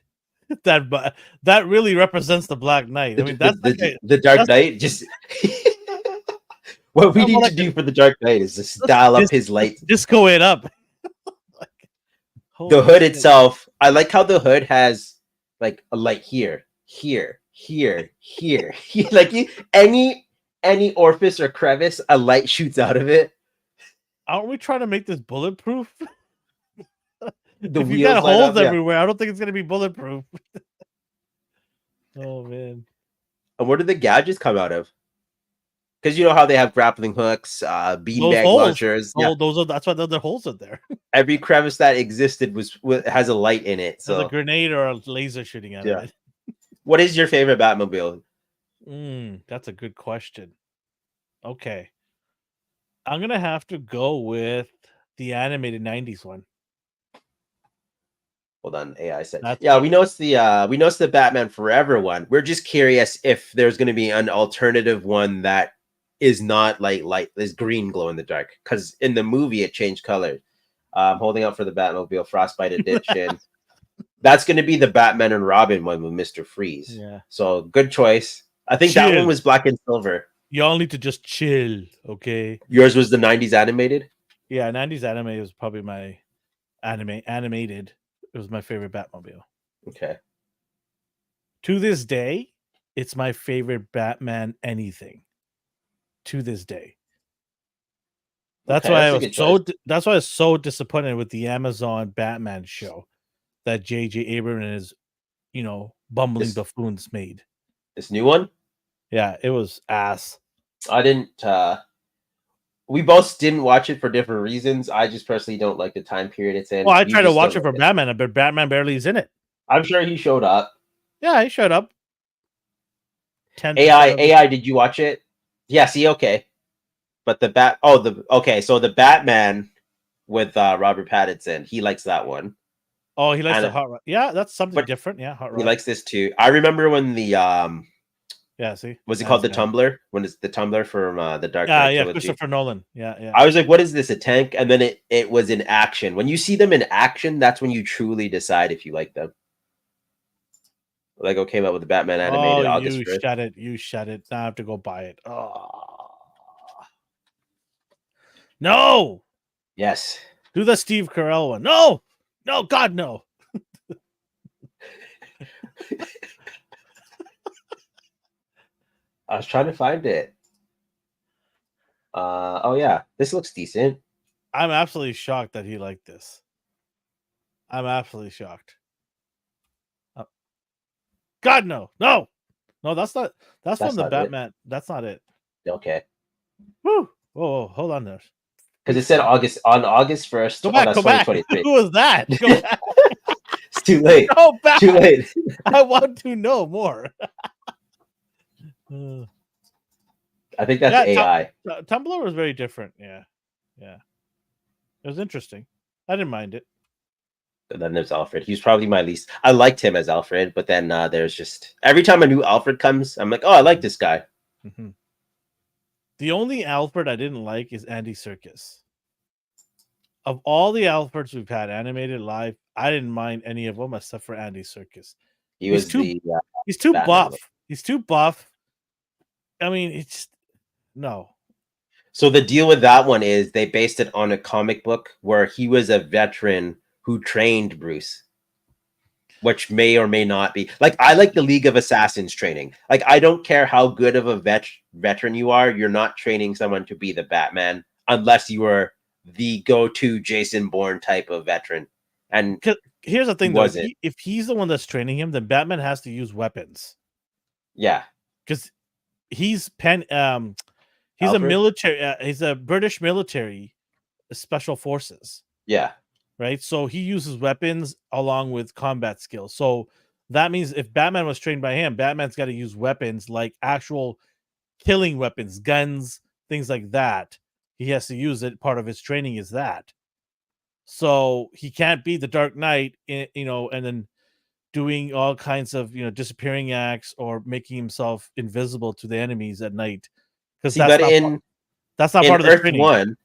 that really represents the Black Knight. I mean, that's the Dark Knight. Just what we need to do for the Dark Knight is just dial up his lights. Disco it up. The hood itself, I like how the hood has like a light here, here, here, here. Like any orifice or crevice, a light shoots out of it. Aren't we trying to make this bulletproof? The if you got holes up, everywhere, I don't think it's gonna be bulletproof. Oh man! And where did the gadgets come out of? Because you know how they have grappling hooks, beanbag launchers. Oh, those are that's why the holes are there. Every crevice that existed has a light in it. So there's a grenade or a laser shooting out of it. What is your favorite Batmobile? That's a good question. Okay, I'm gonna have to go with the animated '90s one. Hold on, AI said. We know it's the Batman Forever one. We're just curious if there's going to be an alternative one that is not like light, is green glow in the dark. Because in the movie it changed color. Holding out for the Batmobile Frostbite Edition. That's going to be the Batman and Robin one with Mr. Freeze. Yeah. So good choice. I think that one was black and silver. Y'all need to just chill, okay? Yours was the 90s animated? Yeah, 90s animated was probably my animated. It was my favorite Batmobile. Okay. To this day, it's my favorite Batman anything. To this day. That's why that's why I was so disappointed with the Amazon Batman show that J.J. Abrams and his, bumbling buffoons made. This new one? Yeah, it was ass. I didn't we both didn't watch it for different reasons. I just personally don't like the time period it's in. Well, I tried to watch it for Batman, but Batman barely is in it. I'm sure he showed up. Yeah, he showed up. AI, did you watch it? Yeah, see, okay. But so the Batman with Robert Pattinson, he likes that one. Oh, he likes the Hot Rod. Yeah, that's something different. Yeah, Hot Rod. He likes this too. I remember when the yeah, see, was it called the Tumbler? When it's the Tumbler from the Dark Knight trilogy. Christopher Nolan. Yeah. I was like, what is this? A tank? And then it was in action. When you see them in action, that's when you truly decide if you like them. Lego came out with the Batman animated August 1st. You shut it. Now I have to go buy it. Oh. No. Yes. Do the Steve Carell one. No, God, no. I was trying to find it. Oh yeah, this looks decent. I'm absolutely shocked that he liked this. I'm absolutely shocked. God, no. That's not. That's from the Batman. That's not it. Okay. Woo. Whoa, hold on there. Because it said August 1st. Go back. Who was that? Go back. It's too late. Go back. Too late. I want to know more. I think that's AI. Tumblr was very different. Yeah. It was interesting. I didn't mind it. And then there's Alfred. He's probably my least. I liked him as Alfred, but then there's just every time a new Alfred comes, I'm like, oh, I like this guy. Mm-hmm. The only Alfred I didn't like is Andy Serkis. Of all the Alfreds we've had animated live, I didn't mind any of them except for Andy Serkis. He's too buff. He's too buff. I mean, it's no. So the deal with that one is they based it on a comic book where he was a veteran who trained Bruce. which may or may not be. Like, I like the League of Assassins training. Like, I don't care how good of a veteran you are. You're not training someone to be the Batman unless you are the go-to Jason Bourne type of veteran. And here's the thing, though. wasn't. If he's the one that's training him, then Batman has to use weapons. Yeah. Because he's he's Alfred? a military. He's a British military special forces. Yeah. Right. So he uses weapons along with combat skills. So that means if Batman was trained by him, Batman's got to use weapons like actual killing weapons, guns, things like that. He has to use it. Part of his training is that. So he can't be the Dark Knight, and then doing all kinds of disappearing acts or making himself invisible to the enemies at night, because See, but that's not in part of the Earth training. One,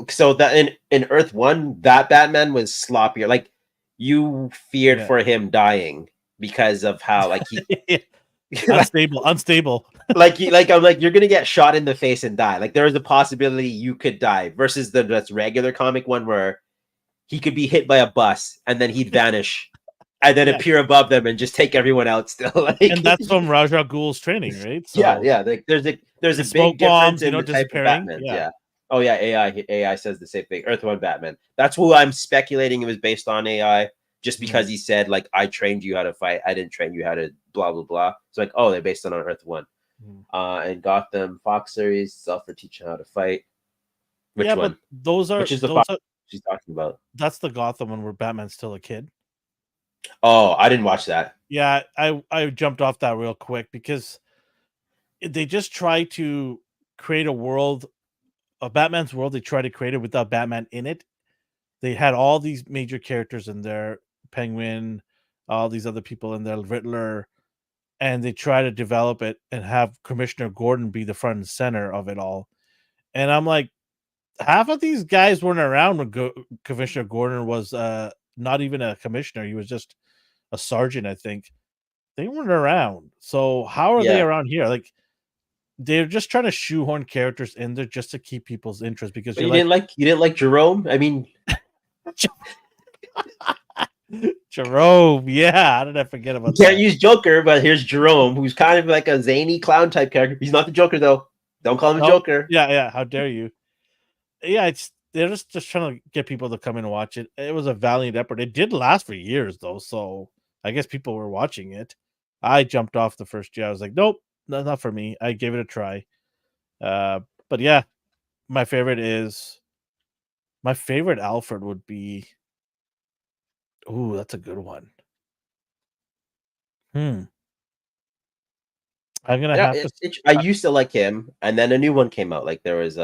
so that in Earth One, that Batman was sloppier. Like, you feared for him dying because of how, like, he unstable. I'm like, you're gonna get shot in the face and die. Like, there is a possibility you could die versus that's regular comic one where he could be hit by a bus and then he'd vanish and then appear above them and just take everyone out still. Like, and that's from Ra's al Ghul's training, right? So, yeah. Like, there's a smoke big difference bombs, in the type of Batman. Yeah. Oh yeah, AI says the same thing. Earth One Batman. That's who I'm speculating it was based on AI, just because he said, like, I trained you how to fight. I didn't train you how to blah blah blah. It's like, oh, they're based on Earth One. And Gotham Fox series, self for teaching how to fight. Which one? But which is the Fox she's talking about? That's the Gotham one where Batman's still a kid. Oh, I didn't watch that. Yeah, I jumped off that real quick because they just try to create a world, a Batman's world. They try to create it without Batman in it. They had all these major characters in there, Penguin, all these other people in there, Riddler, and they try to develop it and have Commissioner Gordon be the front and center of it all. And I'm like, half of these guys weren't around when Commissioner Gordon was not even a commissioner. He was just a sergeant, I think. They weren't around. So how are they around here? Like, they're just trying to shoehorn characters in there just to keep people's interest, because you didn't like Jerome? I mean, Jerome, yeah. How did I forget about that? Can't use Joker, but here's Jerome, who's kind of like a zany clown type character. He's not the Joker, though. Don't call him a Joker. Yeah. How dare you? Yeah, they're just trying to get people to come in and watch it. It was a valiant effort. It did last for years, though, so I guess people were watching it. I jumped off the first year. I was like, nope, that's not for me. I gave it a try. But yeah, my favorite Alfred would be. Ooh, that's a good one. I'm gonna have to. I used to like him, and then a new one came out. Like, there was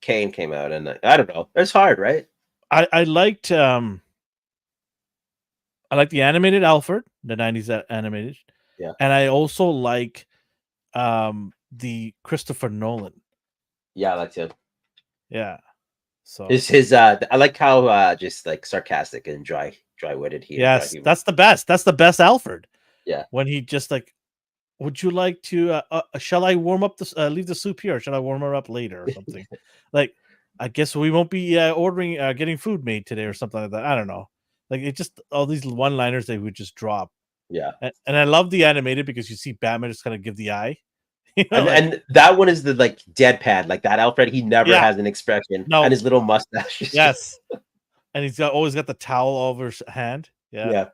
Kane came out, and I don't know. It's hard, right? I liked the animated Alfred, the 90s animated. Yeah. And I also like the Christopher Nolan. Yeah, I liked him. Yeah. So his I like how just like sarcastic and dry-witted he is. Yes, that's the best. That's the best Alfred. Yeah. When he just like, would you like to shall I warm up leave the soup here, or should I warm her up later or something? Like, I guess we won't be getting food made today or something like that. I don't know. Like, it just, all these one-liners they would just drop. Yeah. And I love the animated because you see Batman just kind of give the eye. And that one is the like deadpan, like that Alfred. He never has an expression. No. And his little mustache. Yes. And he's always got the towel over his hand. Yeah.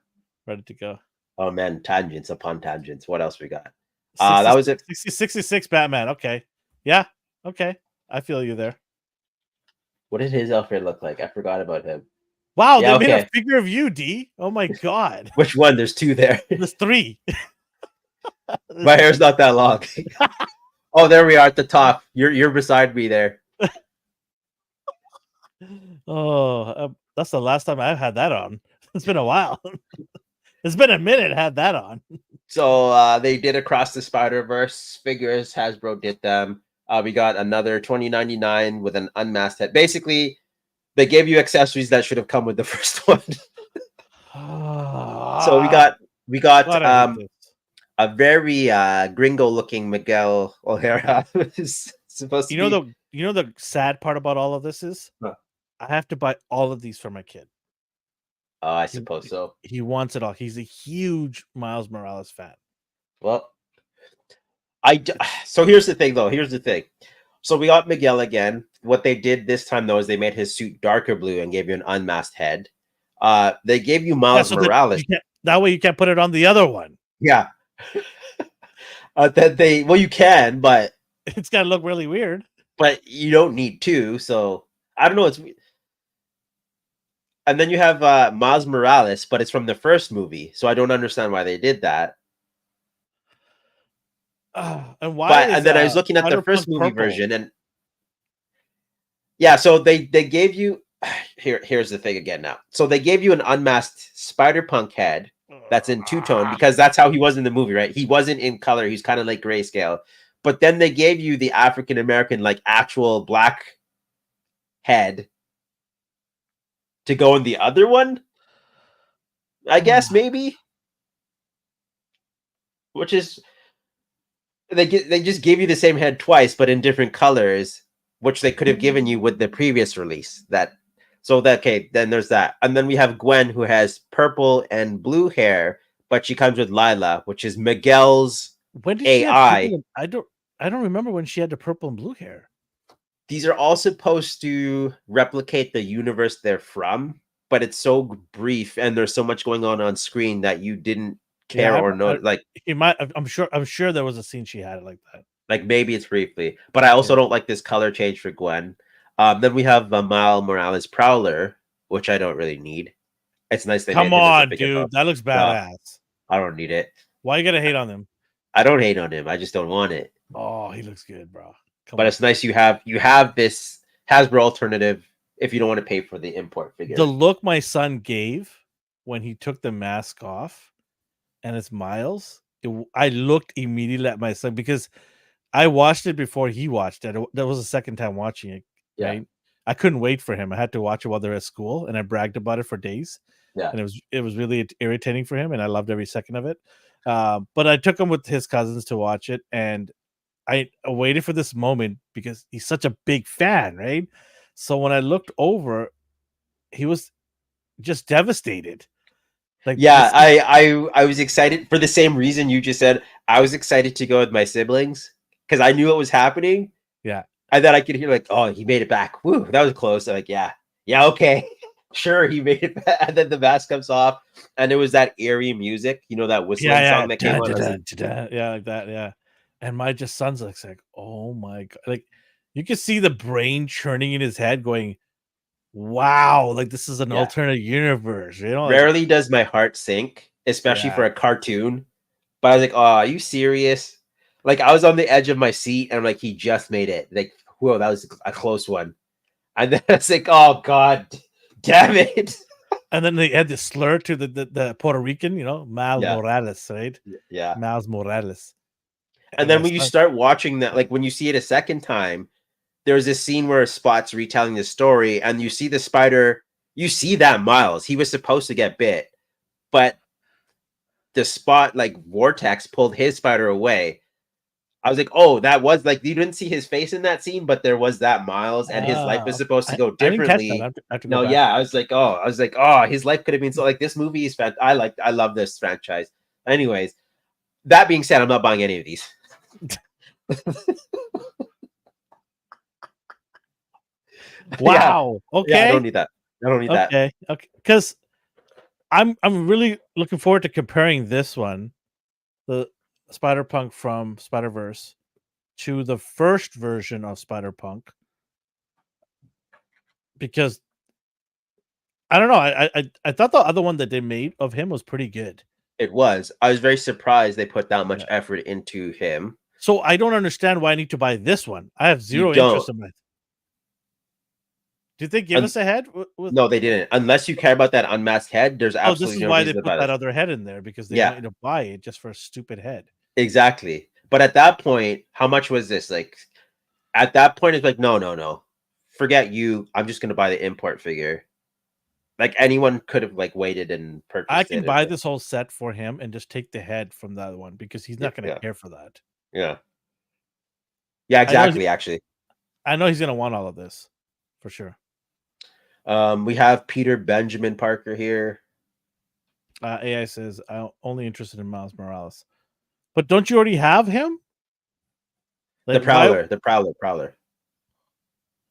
Ready to go. Oh man, tangents upon tangents. What else we got? 60, that was it. 66 Batman. Okay. Yeah. Okay. I feel you there. What did his Alfred look like? I forgot about him. Wow, they made a figure of you, D. Oh my god. Which one? There's two there. There's three. My hair's not that long. Oh, there we are at the top. You're beside me there. Oh, that's the last time I've had that on. It's been a while. It's been a minute I had that on. So they did Across the Spider-Verse figures. Hasbro did them. We got another $20.99 with an unmasked head. Basically, they gave you accessories that should have come with the first one. So we got a very gringo-looking Miguel O'Hara. Supposed to the sad part about all of this is, I have to buy all of these for my kid. I He suppose so. he wants it all. He's a huge Miles Morales fan. Well, It's so here's the thing, though. Here's the thing. So we got Miguel again. What they did this time, though, is they made his suit darker blue and gave you an unmasked head. They gave you yeah, Miles so that Morales. you can't that way you can't put it on the other one. Yeah. That they well, you can, It's gotta look really weird. but you don't need to. So I don't know. It's and then you have Miles Morales, but it's from the first movie, so I don't understand why they did that. And why But is and then I was looking at the Spider-Punk first movie purple? version, and yeah, so they gave you here's the thing again now. So they gave you an unmasked Spider-Punk head that's in two-tone because that's how he was in the movie, right? He wasn't in color, he's kind of like grayscale. But then they gave you the African American, like actual black head to go in the other one, I guess maybe. Which is they just gave you the same head twice, but in different colors, which they could have given you with the previous release. Okay, then there's that, and then we have Gwen who has purple and blue hair, but she comes with Lila, which is Miguel's When did she have AI. purple? I don't remember when she had the purple and blue hair. These are all supposed to replicate the universe they're from, but it's so brief and there's so much going on screen that you didn't care Yeah, or know. it might. I'm sure there was a scene she had it like that. Like maybe it's briefly, but I also Yeah. don't like this color change for Gwen. Then we have Miles Morales Prowler, which I don't really need. It's nice they Come made him as a on, bigger dude, that looks No, badass. I don't need it. Why you gotta hate on him? I don't hate on him. I just don't want it. Oh, he looks good, bro. Come But on. it's nice you have this Hasbro alternative if you don't want to pay for the import The figure. look my son gave when he took the mask off and it's Miles, I looked immediately at my son because I watched it before he watched it. That was the second time watching it, Yeah, right? I couldn't wait for him. I had to watch it while they're at school, and I bragged about it for days. yeah, And it was really irritating for him, and I loved every second of it. But I took him with his cousins to watch it, and I waited for this moment because he's such a big fan, right? So when I looked over, he was just devastated. Like yeah. this is I was excited for the same reason you just said. I was excited to go with my siblings because I knew it was happening. yeah. And then I could hear like, oh, he made it back. Woo, that was close. I'm like, yeah, okay. Sure, he made it back. And then the mask comes off, and it was that eerie music, that Yeah, whistling yeah. song that came Dun, on. dun, I was like, dun, dun, dun. Yeah, like that, yeah. And my just son's like, "Oh my god." Like you can see the brain churning in his head going, "Wow, like this is an yeah. alternate universe." Like Rarely does my heart sink, especially yeah. for a cartoon. But I was like, oh, are you serious? Like I was on the edge of my seat, and I'm like, he just made it. Like, whoa, that was a close one. And then it's like, oh god, damn it. And then they had the slur to the Puerto Rican, Mal Yeah, Morales, right? yeah. Miles Morales. And And my then when you son start watching that, like when you see it a second time, there's this scene where Spot's retelling the story, and you see the spider. You see that Miles, he was supposed to get bit, but the Spot like vortex pulled his spider away. I was like, oh, that was like you didn't see his face in that scene, but there was that Miles, and his life was supposed to go I didn't catch that. differently. I have to go No, back. yeah, I was like, oh, his life could have been so like this movie is I love this franchise. Anyways, that being said, I'm not buying any of these. Yeah, Wow. yeah, I don't Okay. need that. I don't need that. Okay. Okay. Because I'm really looking forward to comparing this one, the Spider-Punk from Spider-Verse, to the first version of Spider-Punk, because I don't know, I thought the other one that they made of him was pretty good. It was. I was very surprised they put that much Yeah. effort into him. So I don't understand why I need to buy this one. I have You zero don't. interest in it. Did they give us a head with No, they didn't. Unless you care about that unmasked head, there's Oh, this absolutely is no why they reason to put buy that this. other head in there because they Yeah, want you to buy it just for a stupid head. exactly. But at that point, how much was this? Like, at that point, it's like, no, no, no. Forget you. I'm just gonna buy the import figure. Like anyone could have like waited and I purchased can it. And buy this whole set for him and just take the head from that one because he's yeah, not gonna yeah, care for that. yeah, yeah. I know he Exactly. Actually, I know he's gonna want all of this for sure. we have Peter Benjamin Parker here. AI says I'm only interested in Miles Morales, but don't you already have him? The Like why? Prowler, the Prowler.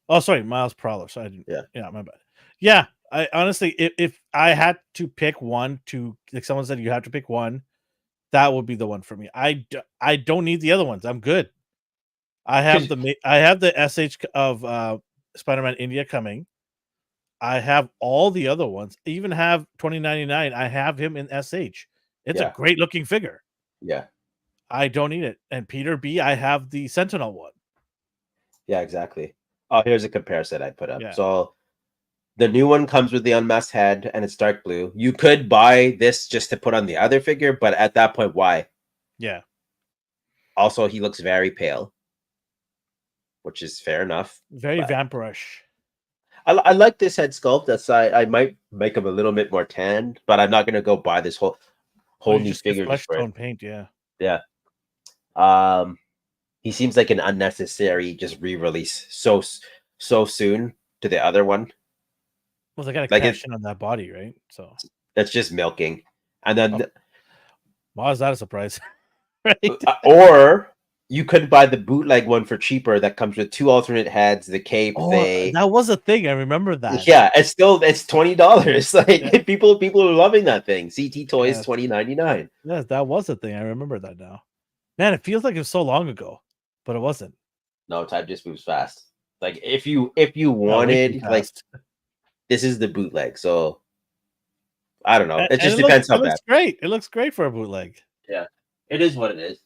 Oh, sorry, Miles Prowler. So I didn't. Yeah. Yeah, my bad. Yeah, I honestly, if I had to pick one, to like someone said, you have to pick one, that would be the one for me. I don't need the other ones. I'm good. I have the SH of Spider-Man India coming. I have all the other ones. I even have 2099. I have him in SH. It's a Yeah. great looking figure. Yeah. I don't need it. And Peter B, I have the Sentinel one. Yeah, exactly. Oh, here's a comparison I put up. Yeah. So the new one comes with the unmasked head and it's dark blue. You could buy this just to put on the other figure, but at that point, why? Yeah. Also, he looks very pale, which is fair enough. Very But vampirish. I like this head sculpt. That's I might make him a little bit more tanned, but I'm not gonna go buy this Or whole you new just get figure just flesh for it. tone paint, yeah. Yeah. Um, he seems like an unnecessary just re-release so soon to the other one. Well, they gotta Like cash in on that body, right? So that's just milking. And then why is that a surprise? Right? or you could buy the bootleg one for cheaper that comes with 2 alternate heads, the cape, Oh, that was a thing. I remember that. yeah, it's $20. Yeah. Like people are loving that thing. CT Toys Yes. $20.99. Yes, that was a thing. I remember that now. Man, it feels like it was so long ago, but it wasn't. No, time just moves fast. Like if you Yeah, way too wanted, like, fast. this is the bootleg. So I don't know. And It just it looks depends how it bad. looks great. It looks great for a bootleg. Yeah. It is what it is.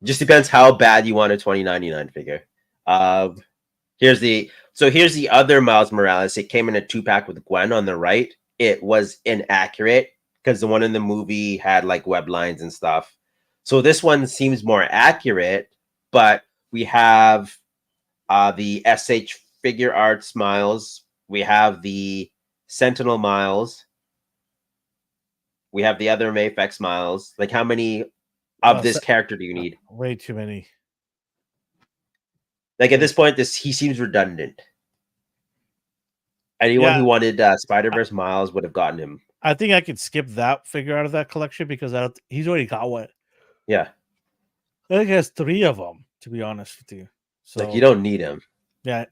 Just depends how bad you want a 2099 figure. Here's the other Miles Morales. It came in a 2-pack with Gwen on the right. It was inaccurate because the one in the movie had like web lines and stuff. So this one seems more accurate, but we have the SH figure arts Miles. We have the Sentinel Miles. We have the other Mayfex Miles. Like, how many of this character do you need? Way too many. Like, at this point, he seems redundant. Anyone who wanted Spider-Verse Miles would have gotten him. I think I could skip that figure out of that collection because he's already got one. Yeah. I think he has 3 of them, to be honest with you. So like, you don't need him. Yeah,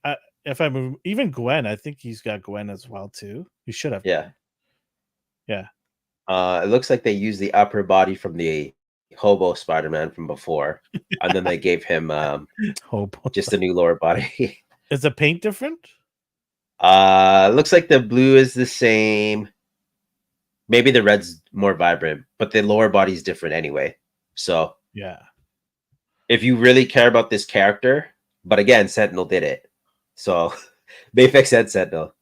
if I move even Gwen, I think he's got Gwen as well too. He should have. Yeah. Yeah. It looks like they used the upper body from the Hobo Spider-Man from before, and then they gave him just a new lower body. Is the paint different? Looks like the blue is the same. Maybe the red's more vibrant, but the lower body's different anyway. So yeah, if you really care about this character, but again, Sentinel did it. So Bayfix said Sentinel.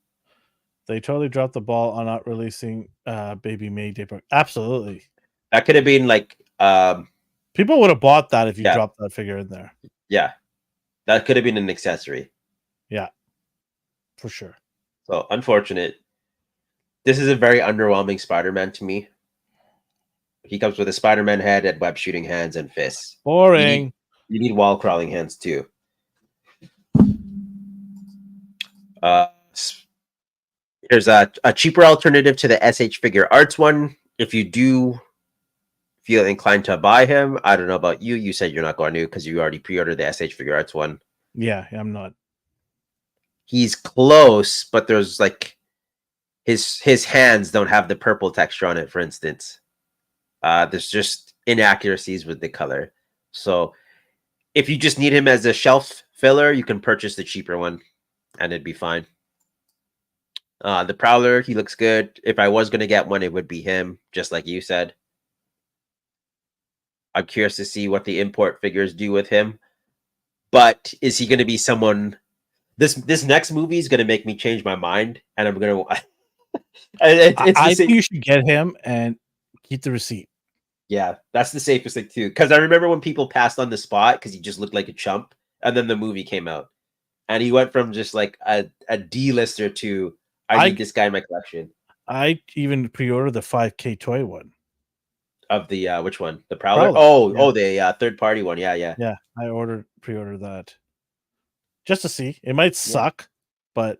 They totally dropped the ball on not releasing Baby May Day. Absolutely. That could have been like people would have bought that if you dropped that figure in there. Yeah. That could have been an accessory. Yeah. For sure. So unfortunate. This is a very underwhelming Spider-Man to me. He comes with a Spider-Man head and web shooting hands and fists. Boring. You need wall crawling hands too. Here's a cheaper alternative to the SH Figure Arts one. If you do feel inclined to buy him, I don't know about you. You said you're not going to because you already pre-ordered the SH Figure Arts one. Yeah, I'm not. He's close, but there's like his hands don't have the purple texture on it, for instance. There's just inaccuracies with the color. So if you just need him as a shelf filler, you can purchase the cheaper one and it'd be fine. The Prowler, he looks good. If I was going to get one, it would be him, just like you said. I'm curious to see what the import figures do with him. But is he going to be someone... This next movie is going to make me change my mind, and I'm going to... I think you should get him and keep the receipt. Yeah, that's the safest thing too. Because I remember when people passed on the spot because he just looked like a chump, and then the movie came out, and he went from just like a D-lister to I need this guy in my collection. I even pre-ordered the 5K toy one. Of the which one? The Prowler? Oh, the third party one. Yeah. Yeah, I pre-ordered that just to see. It might suck, but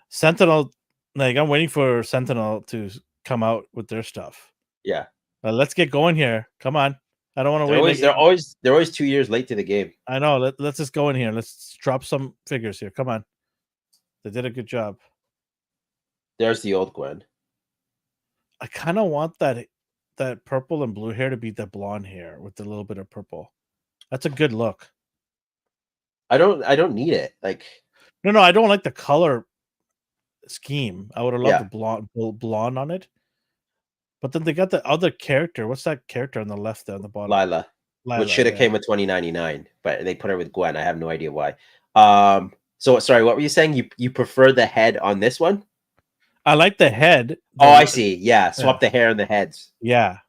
Sentinel, like I'm waiting for Sentinel to come out with their stuff. Yeah. Let's get going here. Come on. I don't want to They're wait. always Like, they're always 2 years late to the game. I know. Let's just go in here. Let's drop some figures here. Come on. They did a good job. There's the old Gwen. I kind of want that purple and blue hair to be the blonde hair with a little bit of purple. That's a good look. I don't need it. Like, No, I don't like the color scheme. I would have loved yeah. the blonde on it. But then they got the other character. What's that character on the left there on the bottom? Lila, which should have yeah. came with 2099, but they put her with Gwen. I have no idea why. So sorry, what were you saying? You prefer the head on this one? I like the head. Oh, I see. Yeah, swap the hair and the heads. Yeah,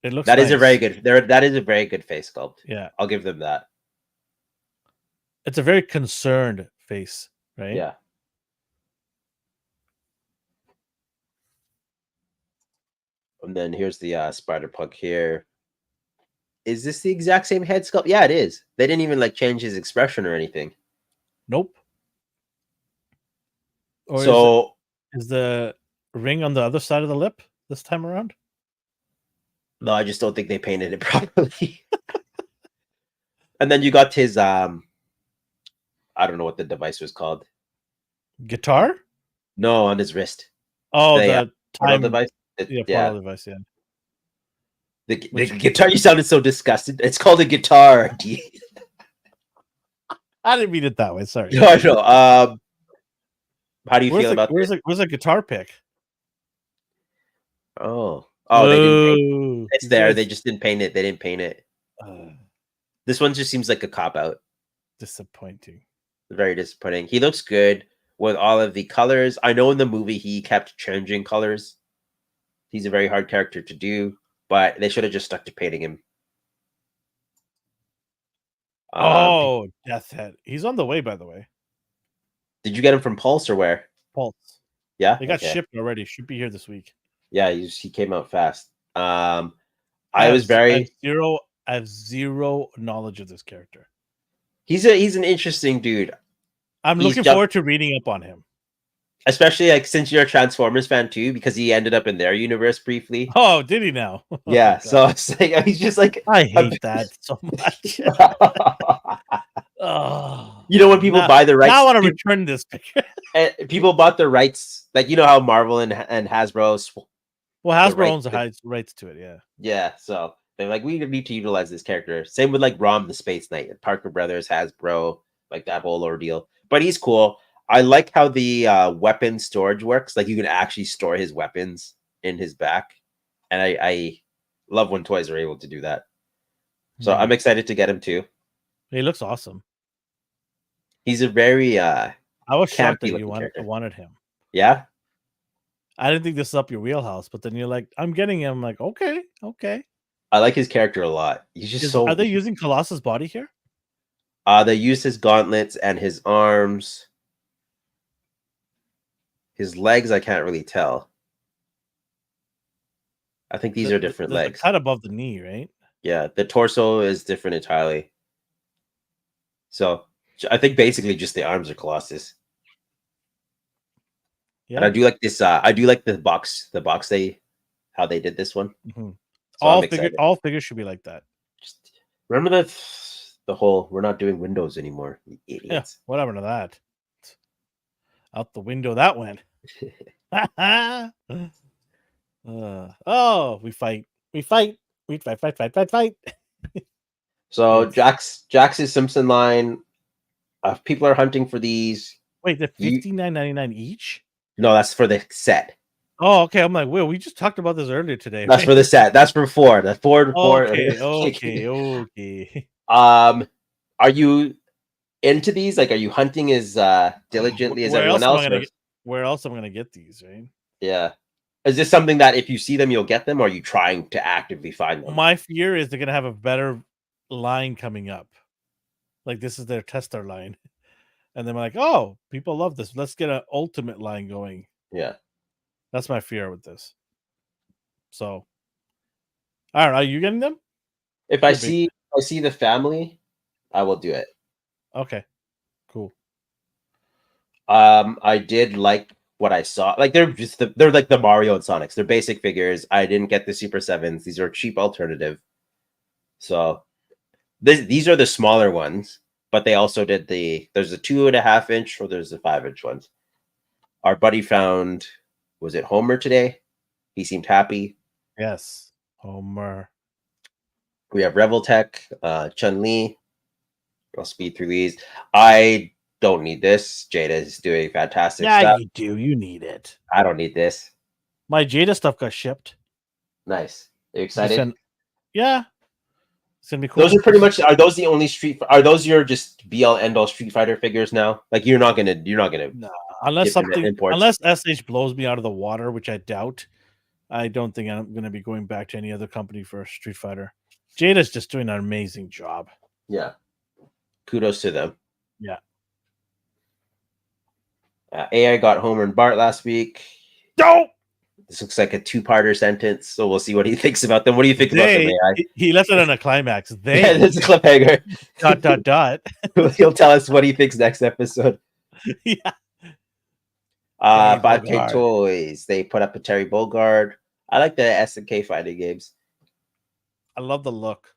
it looks. That nice. is a very good. That is a very good face sculpt. Yeah, I'll give them that. it's a very concerned face, right? Yeah. And then here's the Spider-Punk here. Is this the exact same head sculpt? Yeah, it is. They didn't even like change his expression or anything. Nope. Or so is the ring on the other side of the lip this time around? No, I just don't think they painted it properly. And then you got his I don't know what the device was called. Guitar? No, on his wrist. Oh, the time device. Portal device. Yeah. The guitar. You sounded so disgusted. It's called a guitar. I didn't mean it that way. Sorry. No, I know. How do you feel about where's a guitar pick? Oh, they didn't. It's there. They just didn't paint it. They didn't paint it. This one just seems like a cop out. Disappointing. Very disappointing. He looks good with all of the colors. I know in the movie he kept changing colors. He's a very hard character to do, but they should have just stuck to painting him. Death Head. He's on the way, by the way. Did you get him from Pulse or where? Pulse. Yeah, they got shipped already. Should be here this week. Yeah, he came out fast. I have zero knowledge of this character. He's an interesting dude. I'm looking forward to reading up on him. Especially like since you're a Transformers fan too, because he ended up in their universe briefly. Oh, did he now? Yeah, so it's like he's just like I hate that so much. You know, when people buy the rights, now I want to return this picture. People bought the rights, like you know how Marvel and Hasbro. Well, Hasbro owns the rights to it, yeah. Yeah, so they're like, we need to utilize this character. Same with like Rom the Space Knight, Parker Brothers, Hasbro, like that whole ordeal. But he's cool. I like how the weapon storage works. Like you can actually store his weapons in his back, and I love when toys are able to do that. So I'm excited to get him too. He looks awesome. He's a very I was shocked that you wanted him. Yeah, I didn't think this is up your wheelhouse, but then you're like, I'm getting him. I'm like, okay. I like his character a lot. He's just Are they using Colossus' body here? They use his gauntlets and his arms. His legs, I can't really tell. I think these are different legs. Cut above the knee, right? Yeah, the torso is different entirely. So I think basically just the arms are Colossus. Yeah. And I do like this. I do like the box. The box how they did this one. Mm-hmm. So all figures should be like that. Just remember the whole we're not doing windows anymore. You idiots. Yeah, what happened to that? Out the window that went. We fight. So Jax's Simpson line. People are hunting for these. Wait, they're $59.99 each? No, that's for the set. Oh, okay. I'm like, Will, we just talked about this earlier today. That's for the set. That's for four. That's four. Okay. Are you into these? Like, are you hunting as diligently as everyone else? Where else am I gonna get these? Right? Yeah. Is this something that if you see them, you'll get them? Or are you trying to actively find them? My fear is they're gonna have a better line coming up. Like this is their tester line. And then I'm like, oh, people love this. Let's get an ultimate line going. Yeah. That's my fear with this. So, all right, are you getting them? If I see the family, I will do it. Okay, cool. I did like what I saw. Like they're like the Mario and Sonics. They're basic figures. I didn't get the Super 7s. These are a cheap alternative. So these are the smaller ones, but they also did there's a 2.5 inch or there's the 5 inch ones. Our buddy found, was it Homer today? He seemed happy. Yes, Homer. We have Reveltech, Chun-Li. I'll speed through these. I don't need this. Jada is doing fantastic Yeah, stuff. you do. You need it. I don't need this. My Jada stuff got shipped. Nice. Are you excited? Yeah, it's gonna be cool. Those are pretty much. Are those the only Are those your just be all end all Street Fighter figures now? Like you're not gonna. No, unless get into imports? SH blows me out of the water, which I doubt. I don't think I'm gonna be going back to any other company for Street Fighter. Jada's just doing an amazing job. Yeah. Kudos to them. Yeah. AI got Homer and Bart last week. No. This looks like a two-parter sentence, so we'll see what he thinks about them. What do you think about them, AI? He left it on a climax. Yeah, there's a cliffhanger. Dot. He'll tell us what he thinks next episode. Yeah. 5K Bogard. Toys. They put up a Terry Bogard. I like the SNK fighting games. I love the look.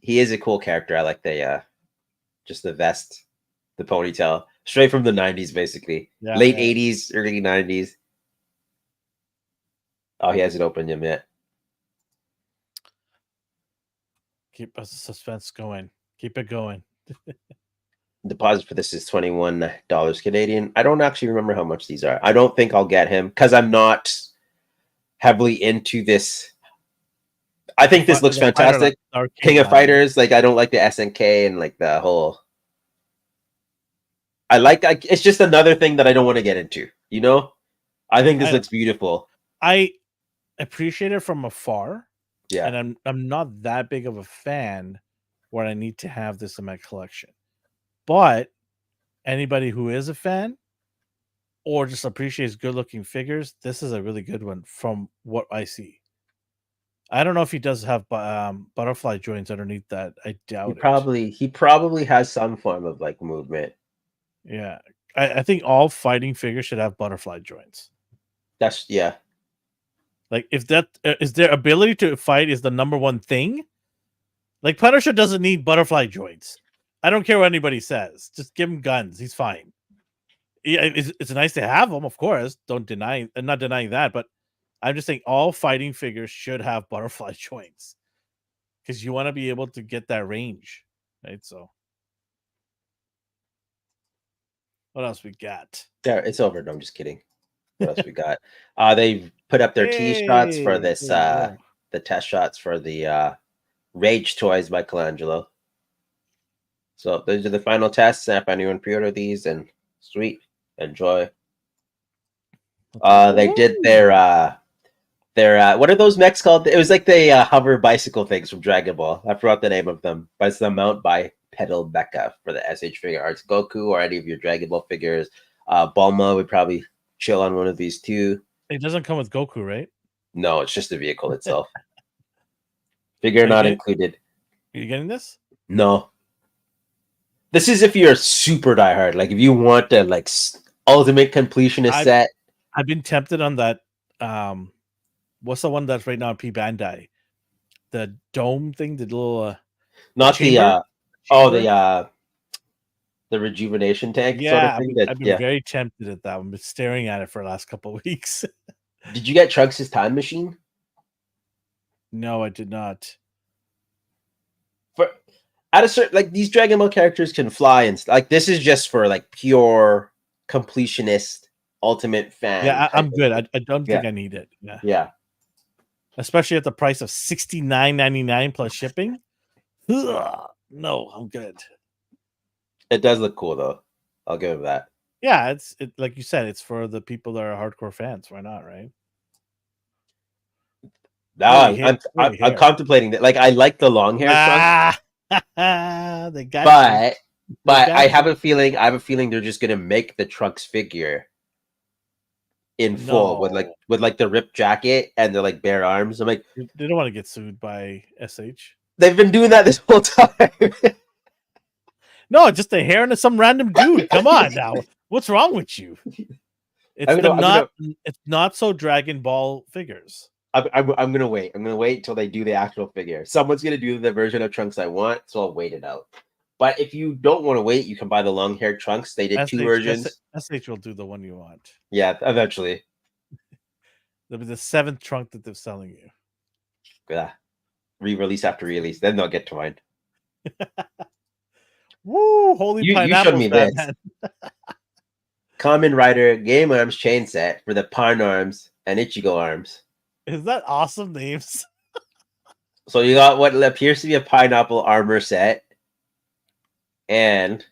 He is a cool character. I like the just the vest, the ponytail, straight from the 90s, basically. Yeah, Late 80s, early 90s. Oh, he hasn't opened him yet. Keep us suspense going. Keep it going. Deposit for this is $21 Canadian. I don't actually remember how much these are. I don't think I'll get him because I'm not heavily into this. I think this looks fantastic. King of Fighters. Like I don't like the SNK and like the whole. It's just another thing that I don't want to get into. You know, I think this looks beautiful. I appreciate it from afar. Yeah, and I'm not that big of a fan where I need to have this in my collection. But anybody who is a fan or just appreciates good-looking figures, this is a really good one from what I see. I don't know if he does have butterfly joints underneath that. I doubt it. He probably has some form of like movement. Yeah, I think all fighting figures should have butterfly joints. Yeah. Like if that is their ability to fight is the number one thing. Like Punisher doesn't need butterfly joints. I don't care what anybody says. Just give him guns. He's fine. Yeah, it's nice to have them, of course. Don't deny. I'm not denying that, but I'm just saying all fighting figures should have butterfly joints because you want to be able to get that range, right? So, what else we got? There, it's over. No, I'm just kidding. What else we got? They put up their tee shots for this. The test shots for the Rage Toys Michelangelo. So those are the final tests. If anyone pre-order these, and sweet, enjoy. They did their what are those mechs called? It was like the hover bicycle things from Dragon Ball. I forgot the name of them, but it's the mount by Pedal Mecha for the SH Figure Arts Goku or any of your Dragon Ball figures. Bulma would probably chill on one of these too. It doesn't come with Goku, right? No, it's just the vehicle itself. Figure not included. Are you getting this? No. This is if you're super diehard. Like if you want the like ultimate completionist set. I've been tempted on that. What's the one that's right now on P Bandai? The dome thing, the little not chamber? The rejuvenation tank sort of thing. I've been very tempted at that one, but staring at it for the last couple of weeks. Did you get Trunks' time machine? No, I did not. At a certain, like these Dragon Ball characters can fly and like this is just for like pure completionist ultimate fan. Yeah, I'm good. I don't think I need it. Yeah. Especially at the price of $69.99 plus shipping. Ugh, no, I'm good. It does look cool though. I'll give it that. Yeah, it's like you said, it's for the people that are hardcore fans. Why not, right? No, I'm contemplating that. Like I like the long hair. They got but I have a feeling they're just gonna make the Trunks figure in full with like the ripped jacket and the like bare arms. I'm like, they don't want to get sued by SH. They've been doing that this whole time. No, just the hair and some random dude. Come on now. What's wrong with you? It's I'm gonna it's not so Dragon Ball figures. I'm gonna wait. I'm gonna wait until they do the actual figure. Someone's gonna do the version of Trunks I want, so I'll wait it out. But if you don't want to wait, you can buy the long haired Trunks. They did two versions. SH will do the one you want. Yeah, eventually. There'll be the 7th trunk that they're selling you. Yeah, re-release after release. Then they'll get to mine. Woo! Holy You showed me pineapples, this. man. Kamen Rider Game Arms chain set for the Pine arms and Ichigo arms. Is that awesome names? So you got what appears to be a pineapple armor set. And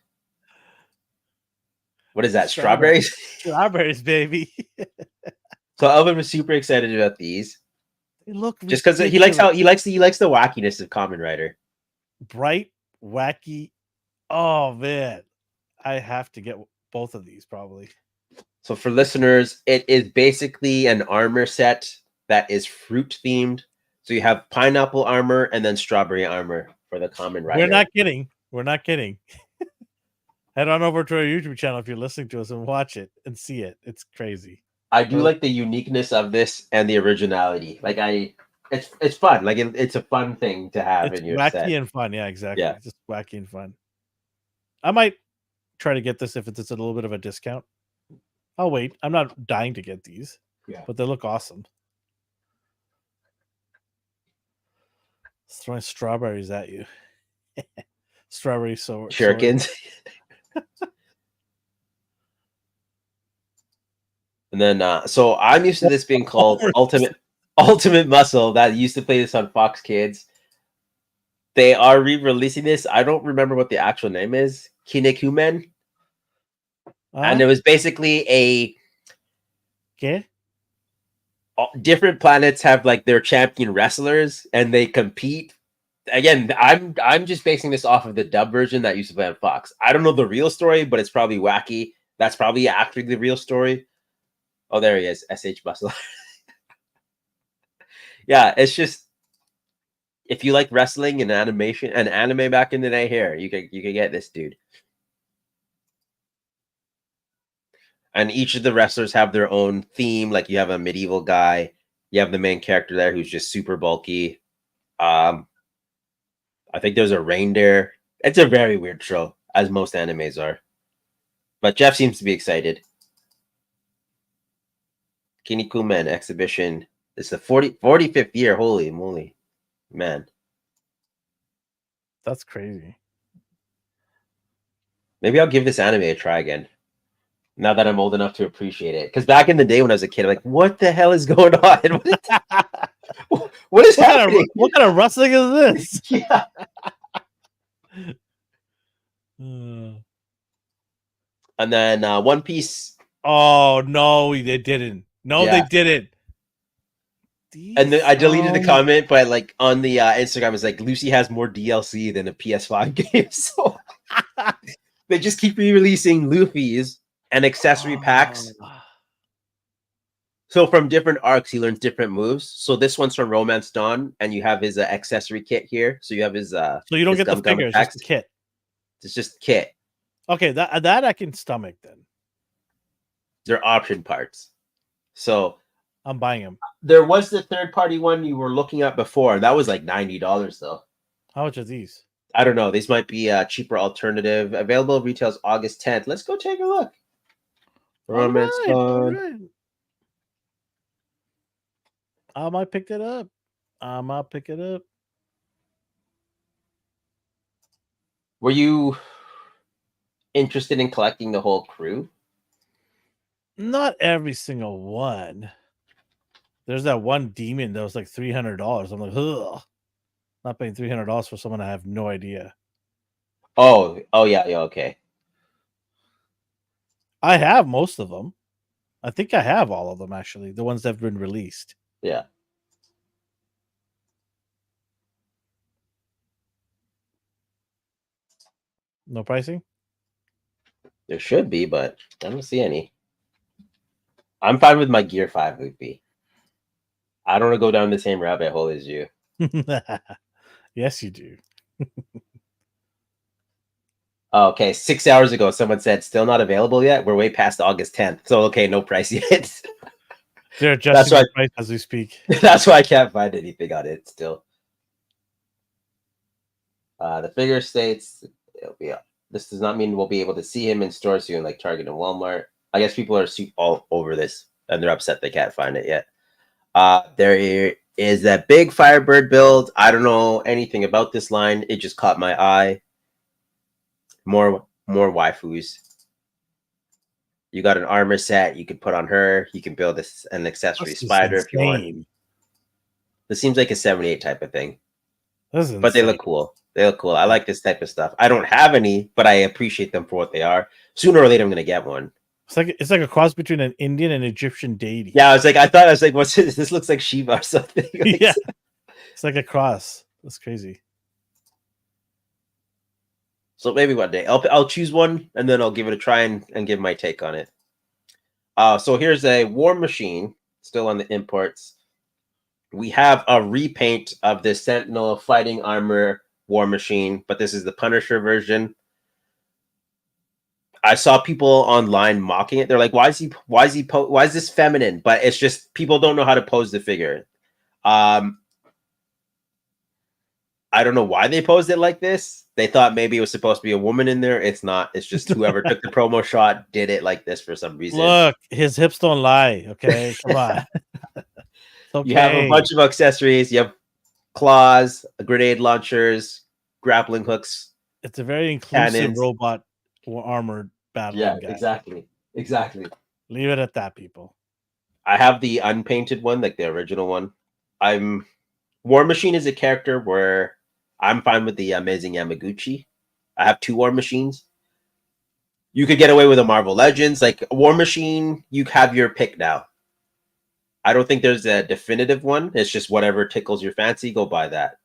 what is that? Strawberries? Strawberries, baby. So Elvin was super excited about these. They look just because he likes the wackiness of Kamen Rider. Bright, wacky. Oh man. I have to get both of these probably. So for listeners, it is basically an armor set that is fruit themed. So you have pineapple armor and then strawberry armor for the Kamen Rider. We're not kidding. We're not kidding. Head on over to our YouTube channel if you're listening to us and watch it and see it. It's crazy. I do like the uniqueness of this and the originality. Like it's fun. Like it's a fun thing to have It's in your wacky set. and fun. Yeah, exactly. Yeah. It's just wacky and fun. I might try to get this if it's a little bit of a discount. I'll wait. I'm not dying to get these. Yeah. But they look awesome. Throwing strawberries at you. Strawberry shurikens. And then so I'm used to this being called Ultimate Muscle. That used to play this on Fox Kids. They are re-releasing this. I don't remember what the actual name is. Kinnikumen. And it was basically a different planets have like their champion wrestlers and they compete. Again, I'm just basing this off of the dub version that used to play on Fox. I don't know the real story, but it's probably wacky. That's probably actually the real story. Oh, there he is, SH Bustle. Yeah, it's just if you like wrestling and animation and anime back in the day, here you can get this dude. And each of the wrestlers have their own theme. Like you have a medieval guy, you have the main character there who's just super bulky. I think there's a reindeer. It's a very weird show, as most animes are. But Jeff seems to be excited. Kinnikumen exhibition. It's the 45th year. Holy moly. Man. That's crazy. Maybe I'll give this anime a try again. Now that I'm old enough to appreciate it. Because back in the day when I was a kid, I'm like, what the hell is going on? What is happening? What kind of wrestling is this? Yeah. And then One Piece. Oh, no, they didn't. No, they didn't. And then I deleted the comment, but like on the Instagram, it's like Lucy has more DLC than a PS5 game. So they just keep re-releasing Luffy's and accessory packs. So from different arcs, he learns different moves. So this one's from Romance Dawn, and you have his accessory kit here. So you have his so you don't get the figures, it's just the kit. It's just kit. Okay, that I can stomach then. They're option parts. So I'm buying them. There was the third-party one you were looking at before. That was like $90 though. How much are these? I don't know. These might be a cheaper alternative. Available retails August 10th. Let's go take a look. Romance Dawn. I might pick it up. I might pick it up. Were you interested in collecting the whole crew? Not every single one. There's that one demon that was like $300. I'm like, ugh. Not paying $300 for someone I have no idea. Oh yeah, okay. I have most of them. I think I have all of them actually. The ones that have been released. Yeah. No pricing? There should be, but I don't see any. I'm fine with my Gear 5 Luffy. I don't want to go down the same rabbit hole as you. Yes, you do. Okay, 6 hours ago, someone said still not available yet. We're way past August 10th, so okay, no price yet. They're That's adjusting why. the price as we speak. That's why I can't find anything on it still. The figure states it'll be up. This does not mean we'll be able to see him in stores soon, like Target and Walmart. I guess people are all over this, and they're upset they can't find it yet. There is that big Firebird build. I don't know anything about this line. It just caught my eye. More waifus. You got an armor set you could put on her. You can build an accessory This is spider if you want. insane. This seems like a 78 type of thing. This is But they insane. look cool. They look cool. I like this type of stuff. I don't have any, but I appreciate them for what they are. Sooner or later, I'm gonna get one. It's like a cross between an Indian and Egyptian deity. Yeah, I was like, what's this? This looks like Shiva or something. Like, Yeah, it's like a cross. That's crazy. So maybe one day I'll choose one and then I'll give it a try and give my take on it. So here's a War Machine, still on the imports. We have a repaint of the Sentinel fighting armor War Machine, but this is the Punisher version. I saw people online mocking it. They're like, why is this feminine? But it's just people don't know how to pose the figure. I don't know why they posed it like this. They thought maybe it was supposed to be a woman in there. It's not. It's just whoever took the promo shot did it like this for some reason. Look, his hips don't lie. Okay, come on. Okay. You have a bunch of accessories. You have claws, grenade launchers, grappling hooks. It's a very inclusive cannons. robot armored battling guy. Exactly. Leave it at that, people. I have the unpainted one, like the original one. War Machine is a character where I'm fine with the Amazing Yamaguchi. I have 2 War Machines. You could get away with a Marvel Legends. Like War Machine, you have your pick now. I don't think there's a definitive one. It's just whatever tickles your fancy, go buy that.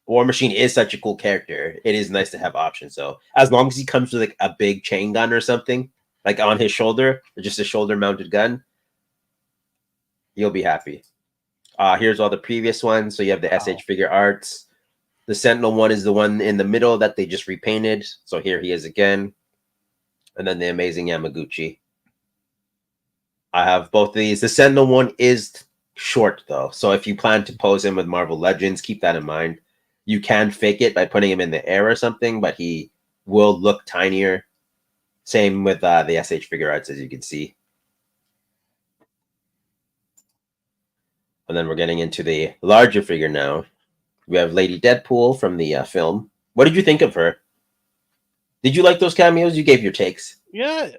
War Machine is such a cool character. It is nice to have options. So as long as he comes with like a big chain gun or something, like on his shoulder, or just a shoulder mounted gun, you'll be happy. Here's all the previous ones. So you have the SH Figure Arts. The Sentinel one is the one in the middle that they just repainted. So here he is again. And then the Amazing Yamaguchi. I have both of these. The Sentinel one is short though. So if you plan to pose him with Marvel Legends, keep that in mind. You can fake it by putting him in the air or something, but he will look tinier. Same with the SH Figure Arts, as you can see. And then we're getting into the larger figure now. We have Lady Deadpool from the film. What did you think of her? Did you like those cameos? You gave your takes. Yeah,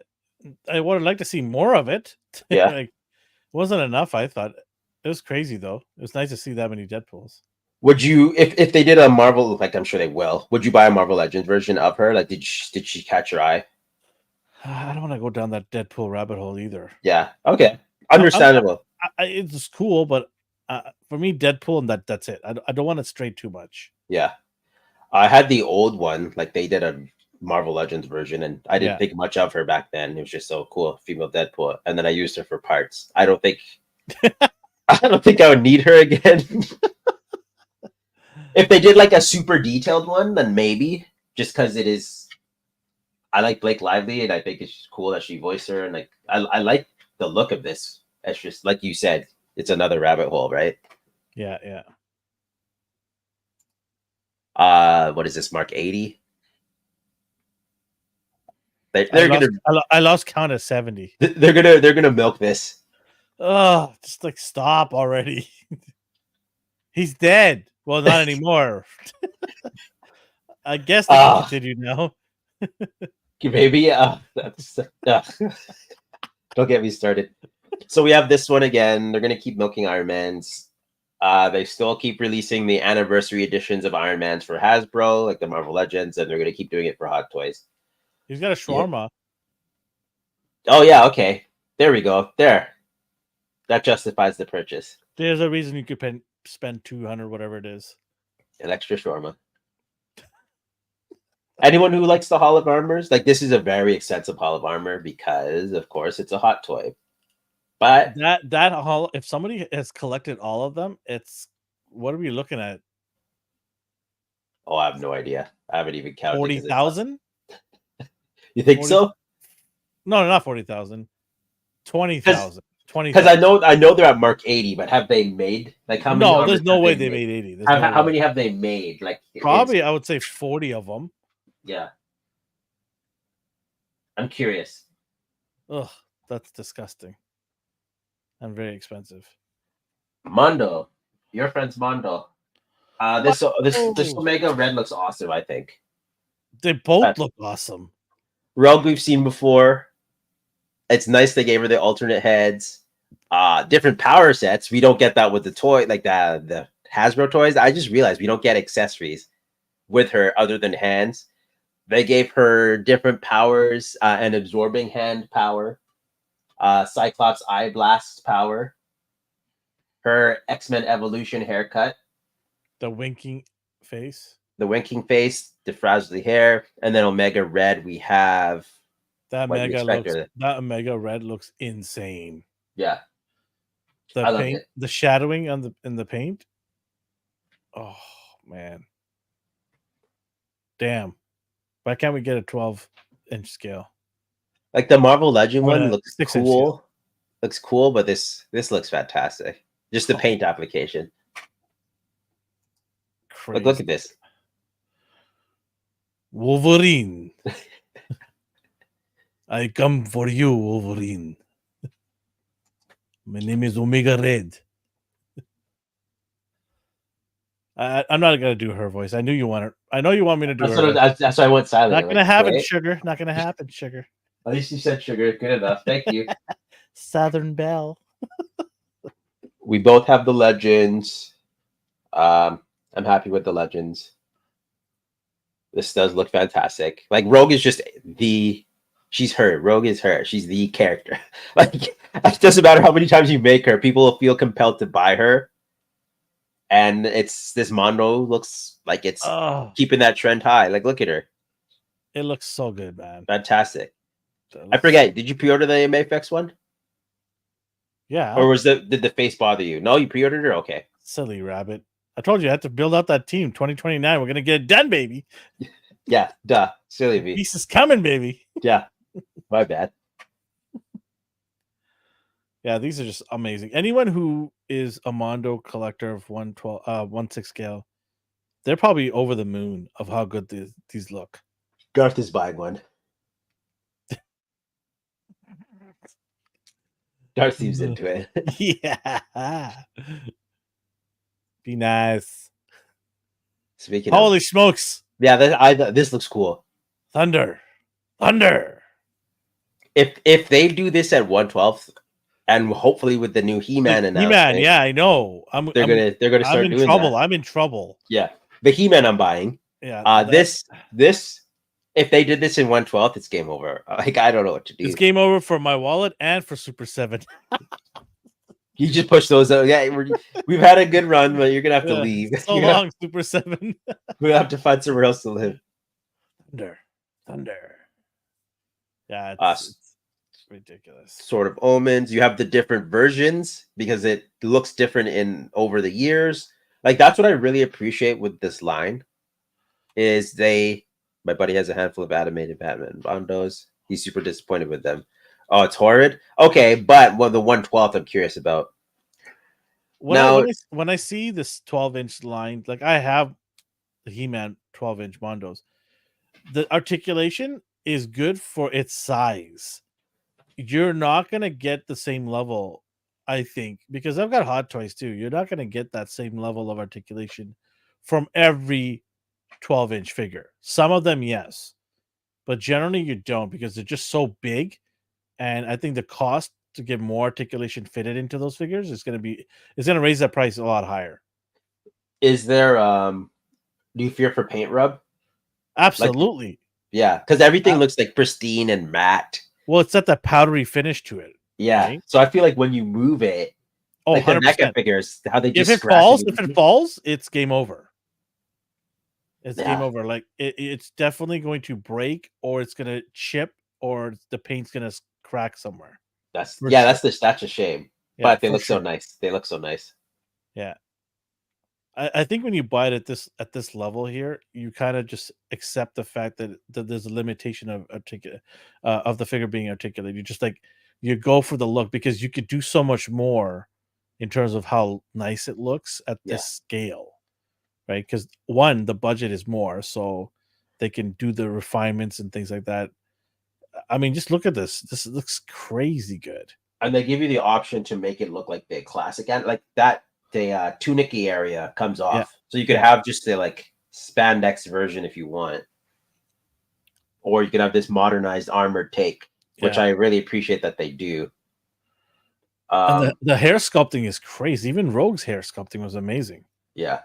I would like to see more of it. Yeah. Like, wasn't enough, I thought. It was crazy, though. It was nice to see that many Deadpools. Would you, if they did a Marvel, like I'm sure they will, would you buy a Marvel Legends version of her? Like, did she catch your eye? I don't want to go down that Deadpool rabbit hole either. Yeah. Okay. Understandable. It's cool, but for me, Deadpool and that's it. I don't want to stray too much. Yeah. I had the old one, like they did a Marvel Legends version, and I didn't think much of her back then. It was just so cool, female Deadpool, and then I used her for parts. I don't think I would need her again. If they did like a super detailed one, then maybe, just because it is. I like Blake Lively, and I think it's cool that she voiced her, and like I like the look of this. It's just like you said, it's another rabbit hole, right? Yeah. What is this, Mark 80? I lost count at 70. They're gonna milk this. Oh, just like stop already. He's dead. Well, not anymore. I guess they can continue now. Maybe. Don't get me started. So we have this one again. They're gonna keep milking Iron Mans. They still keep releasing the anniversary editions of Iron Mans for Hasbro, like the Marvel Legends, and they're gonna keep doing it for Hot Toys. He's got a shawarma. Yeah. Oh yeah, okay. There we go. There. That justifies the purchase. There's a reason you could spend 200, whatever it is. An extra shawarma. Anyone who likes the Hall of Armors, like this is a very expensive Hall of Armor because, of course, it's a hot toy. But that hall, if somebody has collected all of them, it's what are we looking at? Oh, I have no idea. I haven't even counted. 40,000? You think 40, so? no, not 40,000. 20,000. Because I know they're at Mark 80, but have they made like how many No, armors there's no have way they they made? made 80. There's no How way. many have they made? Like Probably, I would say 40 of them. yeah. I'm curious. Ugh, that's disgusting. And very expensive. Mondo, your friend's Mondo. This Oh, Omega Red looks awesome. I think. they both look awesome. Rogue we've seen before. It's nice they gave her the alternate heads. Different power sets. We don't get that with the toy, like the Hasbro toys. I just realized we don't get accessories with her other than hands. They gave her different powers, and absorbing hand power, Cyclops eye blast power, her X-Men evolution haircut, The winking face. the winking face, the frazzly hair, and then Omega Red. We have That what you Mega expect looks. her. That Omega Red looks insane. Yeah, The I love paint, it. the shadowing on the paint. Oh man, damn! Why can't we get a 12-inch scale? Like the Marvel Legend Or one a looks 6-inch cool. scale? Looks cool, but this looks fantastic. Just the Oh, paint application. Like, look crazy. at this. Wolverine. I come for you, Wolverine. My name is Omega Red. I'm not gonna do her voice. I knew you want it. I know you want me to do That's her voice. that's why I went silent. Not I'm gonna like, happen, wait. sugar. Not gonna happen, sugar. At least you said sugar. Good enough. Thank you. Southern Belle. We both have the legends. I'm happy with the legends. This does look fantastic. Like Rogue is just she's her. Rogue is her. She's the character. Like it doesn't matter how many times you make her, people will feel compelled to buy her. And it's this Mondo looks like it's Oh, keeping that trend high. Like look at her. it looks so good, man. Fantastic. That I looks forget. so- Did you pre-order the MFX one? Yeah, Or did the face bother you? No, you pre-ordered it? Okay. silly rabbit. I told you I had to build out that team. 2029. We're gonna get it done, baby. Yeah, duh. Silly me. Peace is coming, baby. Yeah. My bad. Yeah, these are just amazing. Anyone who is a Mondo collector of 1/6 scale, they're probably over the moon of how good these look. Garth is buying one. Garth seems into it. Yeah. Be nice. Speaking Holy of, smokes. yeah, this looks cool. Thunder. If they do this at 1/12th, and hopefully with the new He-Man He-Man, announcement, yeah, I know. they're gonna I'm start in doing trouble. that. I'm in trouble. Yeah, the He-Man I'm buying. Yeah. This if they did this in 1/12th, it's game over. Like I don't know what to do. It's game over for my wallet and for Super 7. You just push those out. Yeah, we've had a good run, but you're gonna have to leave. So long, Super 7. We're gonna have to find somewhere else to live. Thunder. Yeah, it's ridiculous. Sort of omens. You have the different versions because it looks different in over the years. Like that's what I really appreciate with this line. Is my buddy has a handful of animated Batman Bondos. He's super disappointed with them. Oh, it's horrid. Okay, but the 1/12th I'm curious about. When I see this 12-inch line, like I have the He-Man 12-inch Mondos, the articulation is good for its size. You're not gonna get the same level, I think, because I've got Hot Toys too. You're not gonna get that same level of articulation from every 12-inch figure. Some of them, yes, but generally you don't because they're just so big. And I think the cost to get more articulation fitted into those figures is going to raise that price a lot higher. Is there do you fear for paint rub? Absolutely. Like, yeah, because everything looks like pristine and matte. Well, it's got that powdery finish to it. Yeah, right? so I feel like when you move it, like 100%. the mecha figures, how they just if it falls, it's game over. It's game over. Like it's definitely going to break, or it's going to chip, or the paint's going to crack somewhere. That's a shame. Yeah, But they look so nice. They look so nice. Yeah. I think when you buy it at this level here, you kind of just accept the fact that there's a limitation of of the figure being articulated. You just like you go for the look because you could do so much more in terms of how nice it looks at Yeah. this scale, right? Because one, the budget is more, so they can do the refinements and things like that. I mean, just look at this. This looks crazy good. And they give you the option to make it look like the classic and like that the tunicky area comes Yeah, off. So you could yeah, have just the like spandex version if you want. Or you can have this modernized armored take, which yeah. I really appreciate that they do. And Um, the hair sculpting is crazy. Even Rogue's hair sculpting was amazing. yeah,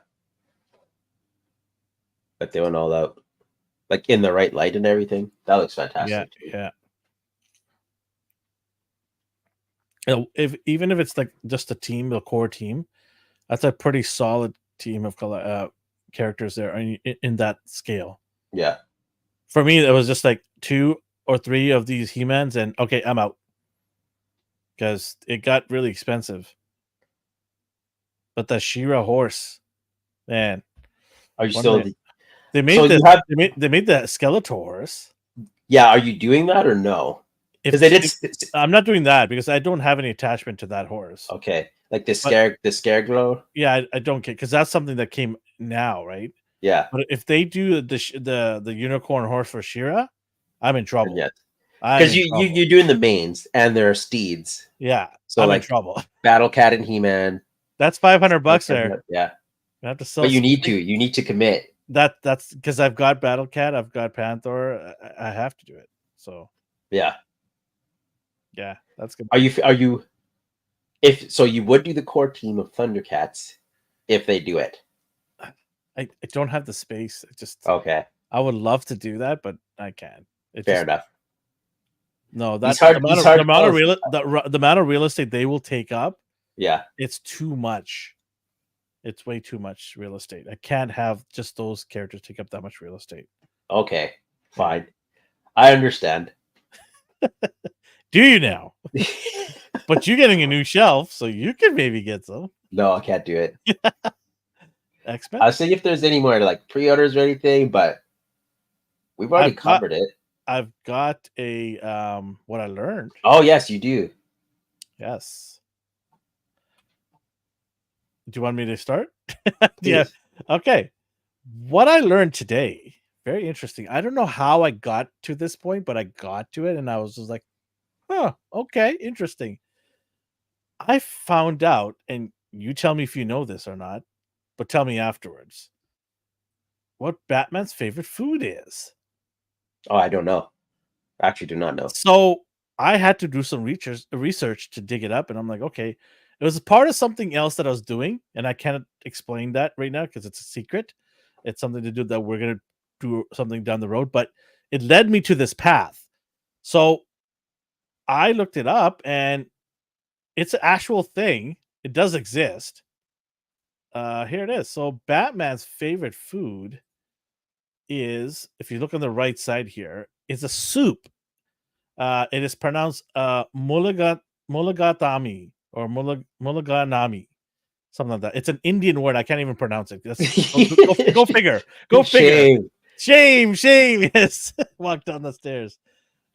but they went all out, like in the right light and everything. That looks Yeah, fantastic too. yeah. If even if it's like just a team, the core team, that's a pretty solid team of characters there in that scale. Yeah, For me, it was just like 2 or 3 of these He-Mans, and okay, I'm out because it got really expensive. But the She-Ra horse, man, are you one of still? the they So made you this. have, They made the Skeletor horse. yeah. Are you doing that or no? If, Because they did. if I'm not doing that because I don't have any attachment to that horse. Okay, like But the scare glow. yeah, I don't care because that's something that came now, right? Yeah, But if they do the unicorn horse for Shira, I'm in and trouble. yes, I'm because in trouble. you're doing the mains and there are steeds. Yeah, So I'm in like trouble. Battle Cat and He Man. That's $500 there. Yeah, I have to sell but you some need to. You need to commit. that's because I've got Battle Cat, I've got Panther. I have to do it. So Yeah. yeah, that's good. Are you if so you would do the core team of Thundercats if they do it. I don't have the space. It just Okay, I would love to do that, but I can't. It fair just enough. no He's that hard. He's hard the to amount of close. the amount of real estate they will take up. Yeah. It's too much. It's way too much real estate. I can't have just those characters take up that much real estate. Okay. Yeah. Fine. I understand. Do you now? But you're getting a new shelf, so you can maybe get some No, I can't do it. X-Men. I'll see if there's any more like pre-orders or anything, but we've already covered it. I've got a what I learned. Oh yes, you do. Yes. Do you want me to start? Yeah. Please. Okay. What I learned today, very interesting. I don't know how I got to this point, but I got to it and I was just like, huh, okay, interesting. I found out, and you tell me if you know this or not, but tell me afterwards, what Batman's favorite food is. Oh, I don't know. I actually do not know. So I had to do some research to dig it up, and I'm like, okay, it was a part of something else that I was doing, and I can't explain that right now because it's a secret. It's something to do that we're gonna do something down the road, but it led me to this path. So I looked it up, and it's an actual thing. It does exist. Here it is. So Batman's favorite food is, if you look on the right side here, is a soup. It is pronounced Mulligatawny or Mulliganami, something like that. It's an Indian word. I can't even pronounce it. Go figure. Go figure. Shame. Shame. Yes. Walk down the stairs.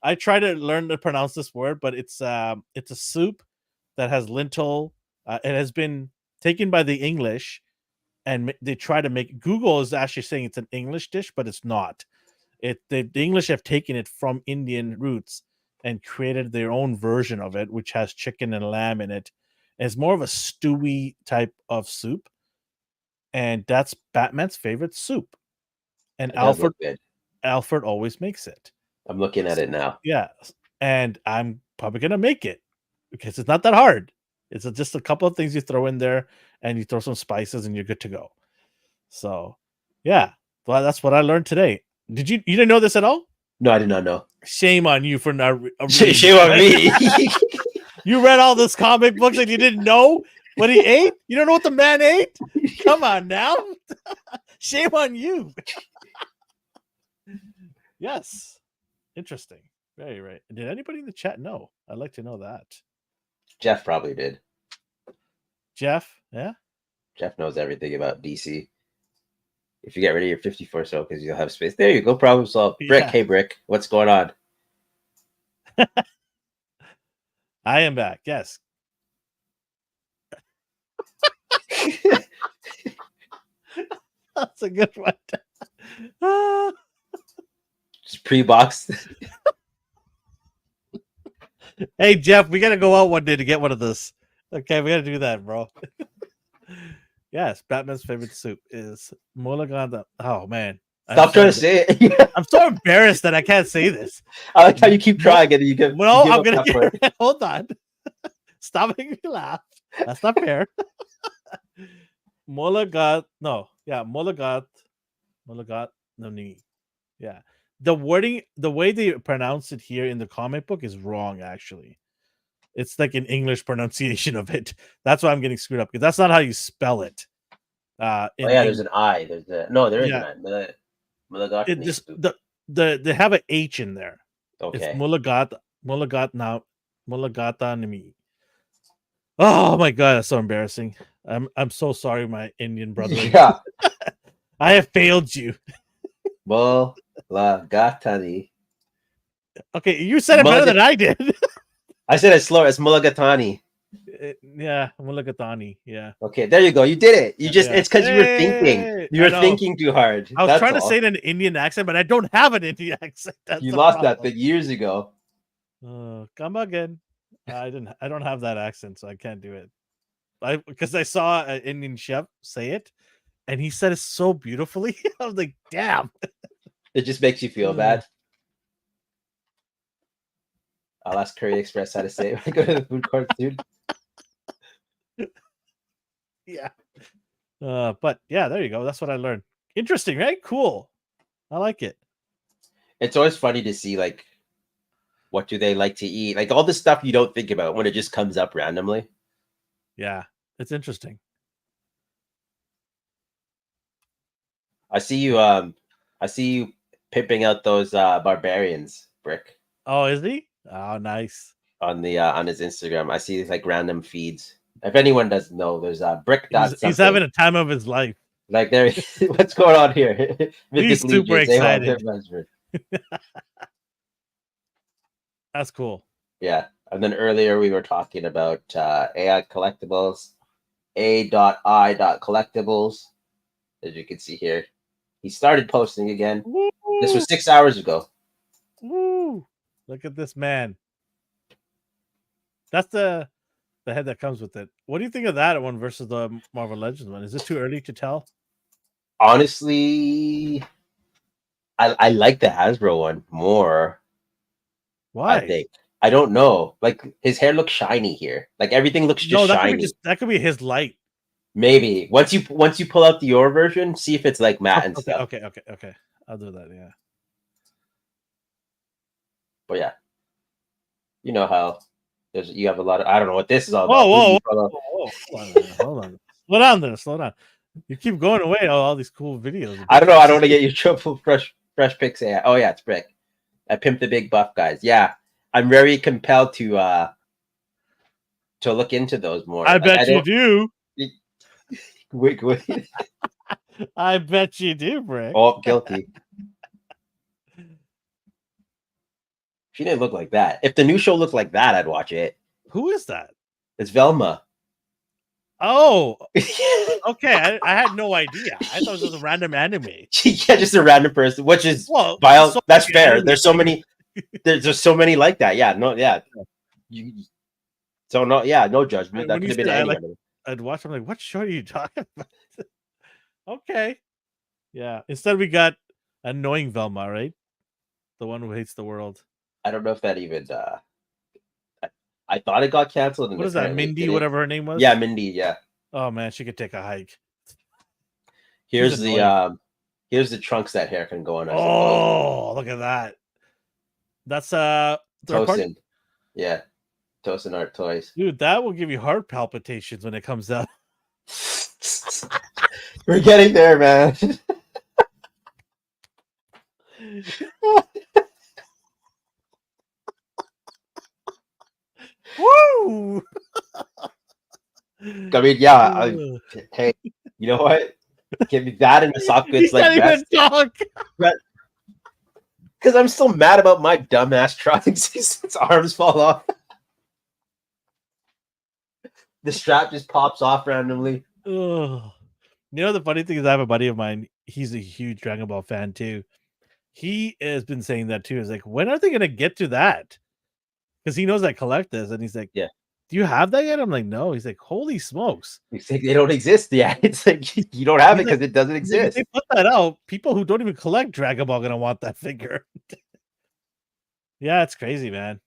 I try to learn to pronounce this word, but it's a soup that has lentil. It has been taken by the English, and they try to make. Google is actually saying it's an English dish, but it's not. The English have taken it from Indian roots and created their own version of it, which has chicken and lamb in it. And it's more of a stewy type of soup, and that's Batman's favorite soup. And It does look good. Alfred always makes it. I'm looking at it now. Yeah, and I'm probably gonna make it because it's not that hard. It's just a couple of things you throw in there, and you throw some spices, and you're good to go. So, yeah, well, that's what I learned today. You didn't know this at all? No, I did not know. Shame on you for not reading. Shame on me. You read all those comic books and you didn't know what he ate? You don't know what the man ate? Come on now. Shame on you. Yes. Interesting. Very right. Did anybody in the chat know? I'd like to know that. Jeff probably did. Jeff, yeah? Jeff knows everything about DC. If you get rid of your 54 because you'll have space. There you go. Problem solved. Brick, Yeah. hey Brick, what's going on? I am back. Yes. That's a good one. Just pre-boxed. Hey Jeff, we gotta go out one day to get one of those. Okay, we gotta do that, bro. Yes, Batman's favorite soup is mulligan. Oh man, Stop trying to say it. I'm so embarrassed that I can't say this. I like how you keep trying and you give I'm up gonna that part. hold on. Stop making me laugh. That's not fair. Mulligat, no, yeah, Mulligat no knee. Yeah. The wording, the way they pronounce it here in the comic book is wrong, actually. It's like an English pronunciation of it. That's why I'm getting screwed up because that's not how you spell it. Oh yeah, there's an I. There's a no, there is yeah. an I. Mulligatawny. They have an H in there. It's Okay. Mulligatanimi. Oh my god, that's so embarrassing. I'm so sorry, my Indian brother. Yeah. I have failed you. Mulligatawny. Okay, you said it better than I did. I said it slower. It's Mulligatawny. Yeah, Mulligatawny. Yeah. Okay, there you go. You did it. You just Yeah. it's because you were thinking. Hey, You were thinking too hard. I was That's trying to all. say it in an Indian accent, but I don't have an Indian accent. That's You the lost problem. that thing years ago. Come again. I don't have that accent, so I can't do it. Because I saw an Indian chef say it, and he said it so beautifully. I was like, damn. It just makes you feel bad. I'll ask Curry Express how to say it when I go to the food court soon. Yeah. But yeah, there you go. That's what I learned. Interesting, right? Cool. I like it. It's always funny to see like what do they like to eat, like all the stuff you don't think about when it just comes up randomly. Yeah, it's interesting. I see you pimping out those barbarians, Brick, Oh, is he? Oh, nice. on his Instagram. I see like random feeds. If anyone doesn't know, there's Brick dot He's something. having a time of his life. Like there, what's going on here? He's super excited. That's cool. Yeah, and then earlier we were talking about AI collectibles, A.I.collectibles, as you can see here. He started posting again. Woo! This was 6 hours ago. Woo! Look at this man. That's the head that comes with it. What do you think of that one versus the Marvel Legends one? Is it too early to tell? Honestly, I like the Hasbro one more. Why? I think. I don't know. Like his hair looks shiny here. Like everything looks just shiny. That could be his light. Maybe once you pull out the your version, see if it's like matte and stuff. Okay. I'll do that. Yeah. But yeah, you know how you have a lot of, I don't know what this is all about. Whoa. Hold on. Slow down. You keep going away all these cool videos. I don't know. I don't want to get you trouble. Fresh picks. Yeah. Oh yeah, it's Brick. I pimped the big buff guys. Yeah, I'm very compelled to look into those more. I bet you do. Wait. I bet you do, Brick. Oh, guilty. She didn't look like that. If the new show looked like that, I'd watch it. Who is that? It's Velma. Oh, okay. I had no idea. I thought it was just a random anime. Yeah, just a random person, which is that's fair. There's so many. There's so many like that. Yeah, no, yeah. No judgment. That could have been any of them. I'd watch. I'm like, what show are you talking about? Okay, yeah. Instead, we got annoying Velma, right? The one who hates the world. I don't know if that even. I thought it got canceled. What is that, Mindy? Whatever her name was. Yeah, Mindy. Yeah. Oh man, she could take a hike. Here's the trunks that hair can go on. Oh, look at that. That's Tosin. Yeah, Tosin Art Toys. Dude, that will give you heart palpitations when it comes out. We're getting there, man. Woo! I mean, yeah. Hey, you know what? Give me that and the soft He goods like can't even best. talk. Because I'm still mad about my dumbass drawings. His arms fall off. The strap just pops off randomly. Ugh. You know, the funny thing is, I have a buddy of mine. He's a huge Dragon Ball fan too. He has been saying that too. He's like, when are they gonna get to that? Because he knows I collect this, and he's like, Yeah. "Do you have that yet?" I'm like, "No." He's like, "Holy smokes!" It's like they don't exist yet. It's like you don't have it He's like, because it doesn't he's like, if exist. they put that out, people who don't even collect Dragon Ball are gonna want that figure. Yeah, it's crazy, man.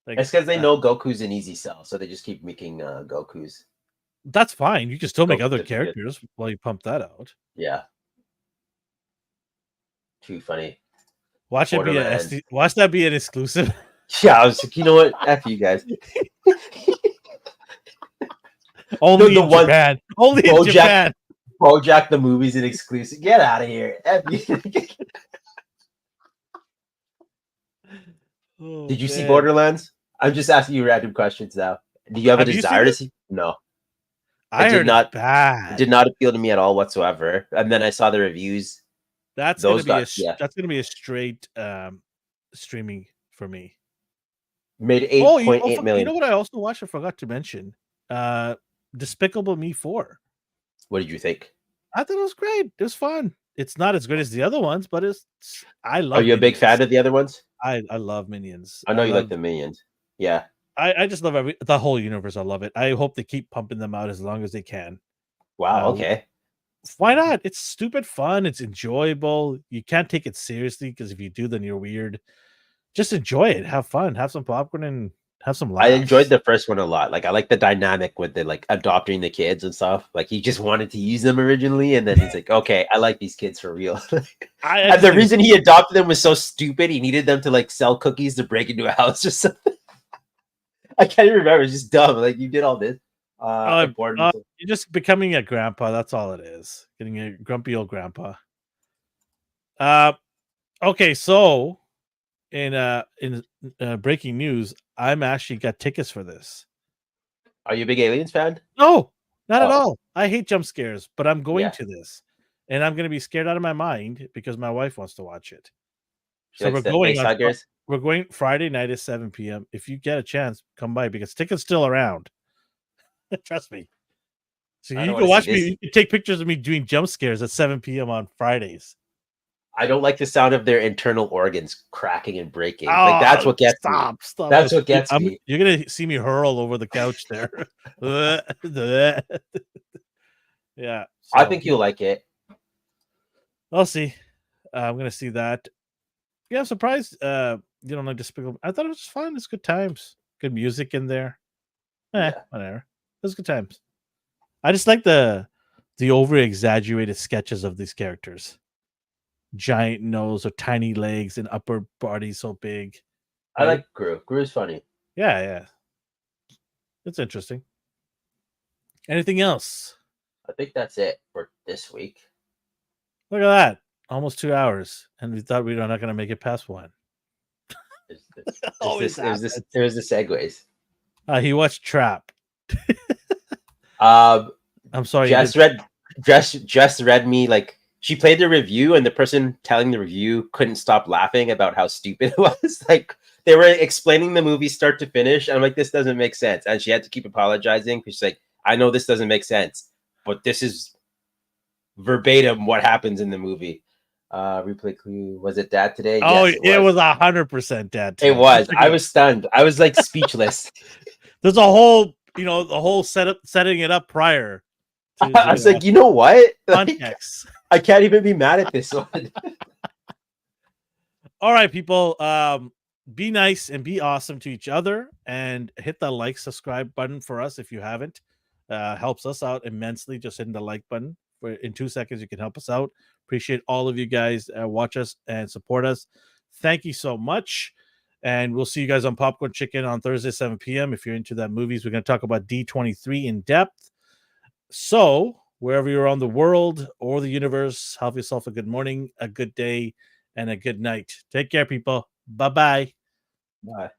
Like, It's because they know Goku's an easy sell, so they just keep making Goku's. that's fine. You can still make Goku other the figure. characters while you pump that out. Yeah. Too funny. Watch it be a Borderlands. SD, watch that be an exclusive. Yeah, I was like, you know what? F you guys. Only The in one- Japan. Only in Bojack- Japan. BoJack the movie's an exclusive. Get out of here. F you. Oh, Did you see man. Borderlands? I'm just asking you random questions now. Do you have a Have you desire seen to it? see? No. I did heard not- it's bad. It did not appeal to me at all whatsoever. And then I saw the reviews. That's Those gonna be got- yeah. that's gonna be a straight streaming for me. Made Oh, 8.8 million. you know what I also watched? I forgot to mention. Despicable Me 4. What did you think? I thought it was great. It was fun. It's not as good as the other ones, but I love. Are you a big fan of the other ones? I love Minions. I know you love, like the Minions. Yeah. I just love the whole universe. I love it. I hope they keep pumping them out as long as they can. Wow. Okay. Why not? It's stupid fun. It's enjoyable. You can't take it seriously because if you do, then you're weird. Just enjoy it. Have fun. Have some popcorn and have some laughs. I enjoyed the first one a lot. Like I like the dynamic with the like adopting the kids and stuff. Like he just wanted to use them originally, and then he's like, "Okay, I like these kids for real." And the reason he adopted them was so stupid. He needed them to like sell cookies to break into a house or something. I can't even remember. It's just dumb. Like you did all this. You're just becoming a grandpa. That's all it is. Getting a grumpy old grandpa. Okay, so in breaking news, I'm actually got tickets for this. Are you a big Aliens fan? No, not at all. I hate jump scares, but I'm going Yeah. to this, and I'm going to be scared out of my mind because my wife wants to watch it. She So likes we're the going. Facehuggers? We're going Friday night at 7 p.m. If you get a chance, come by because tickets still around. Trust me. So I you don't can wanna watch see me. this. You can take pictures of me doing jump scares at 7 p.m. on Fridays. I don't like the sound of their internal organs cracking and breaking. Like that's what gets me. Stop. That's what gets me. You're gonna see me hurl over the couch there. Yeah. I so think you'll like it. I'll see. I'm gonna see that. Yeah, I'm surprised you don't like Despicable. I thought it was fun. It's good times. Good music in there. Yeah. Whatever. It was good times. I just like the over exaggerated sketches of these characters. Giant nose or tiny legs and upper body so big. I like Gru. Gru's funny. Yeah. It's interesting. Anything else? I think that's it for this week. Look at that. Almost 2 hours. And we thought we were not going to make it past one. It Always was the segues. He watched Trap. I'm sorry. Jess read me like she played the review and the person telling the review couldn't stop laughing about how stupid it was. Like they were explaining the movie start to finish. And I'm like, this doesn't make sense. And she had to keep apologizing because she's like, I know this doesn't make sense, but this is verbatim what happens in the movie. Replay clue. Was it Dad today? Oh, yes, it was 100% Dad today. It was. I was stunned. I was like speechless. There's a whole, the whole setting it up prior. I was like, you know what? Context. Like, I can't even be mad at this one. All right, people. Be nice and be awesome to each other and hit the like, subscribe button for us if you haven't. Helps us out immensely. Just hitting the like button. In 2 seconds, you can help us out. Appreciate all of you guys watch us and support us. Thank you so much. And we'll see you guys on Popcorn Chicken on Thursday, 7 p.m. If you're into that movies, we're going to talk about D23 in depth. So wherever you're on the world or the universe, have yourself a good morning, a good day, and a good night. Take care, people. Bye-bye. Bye.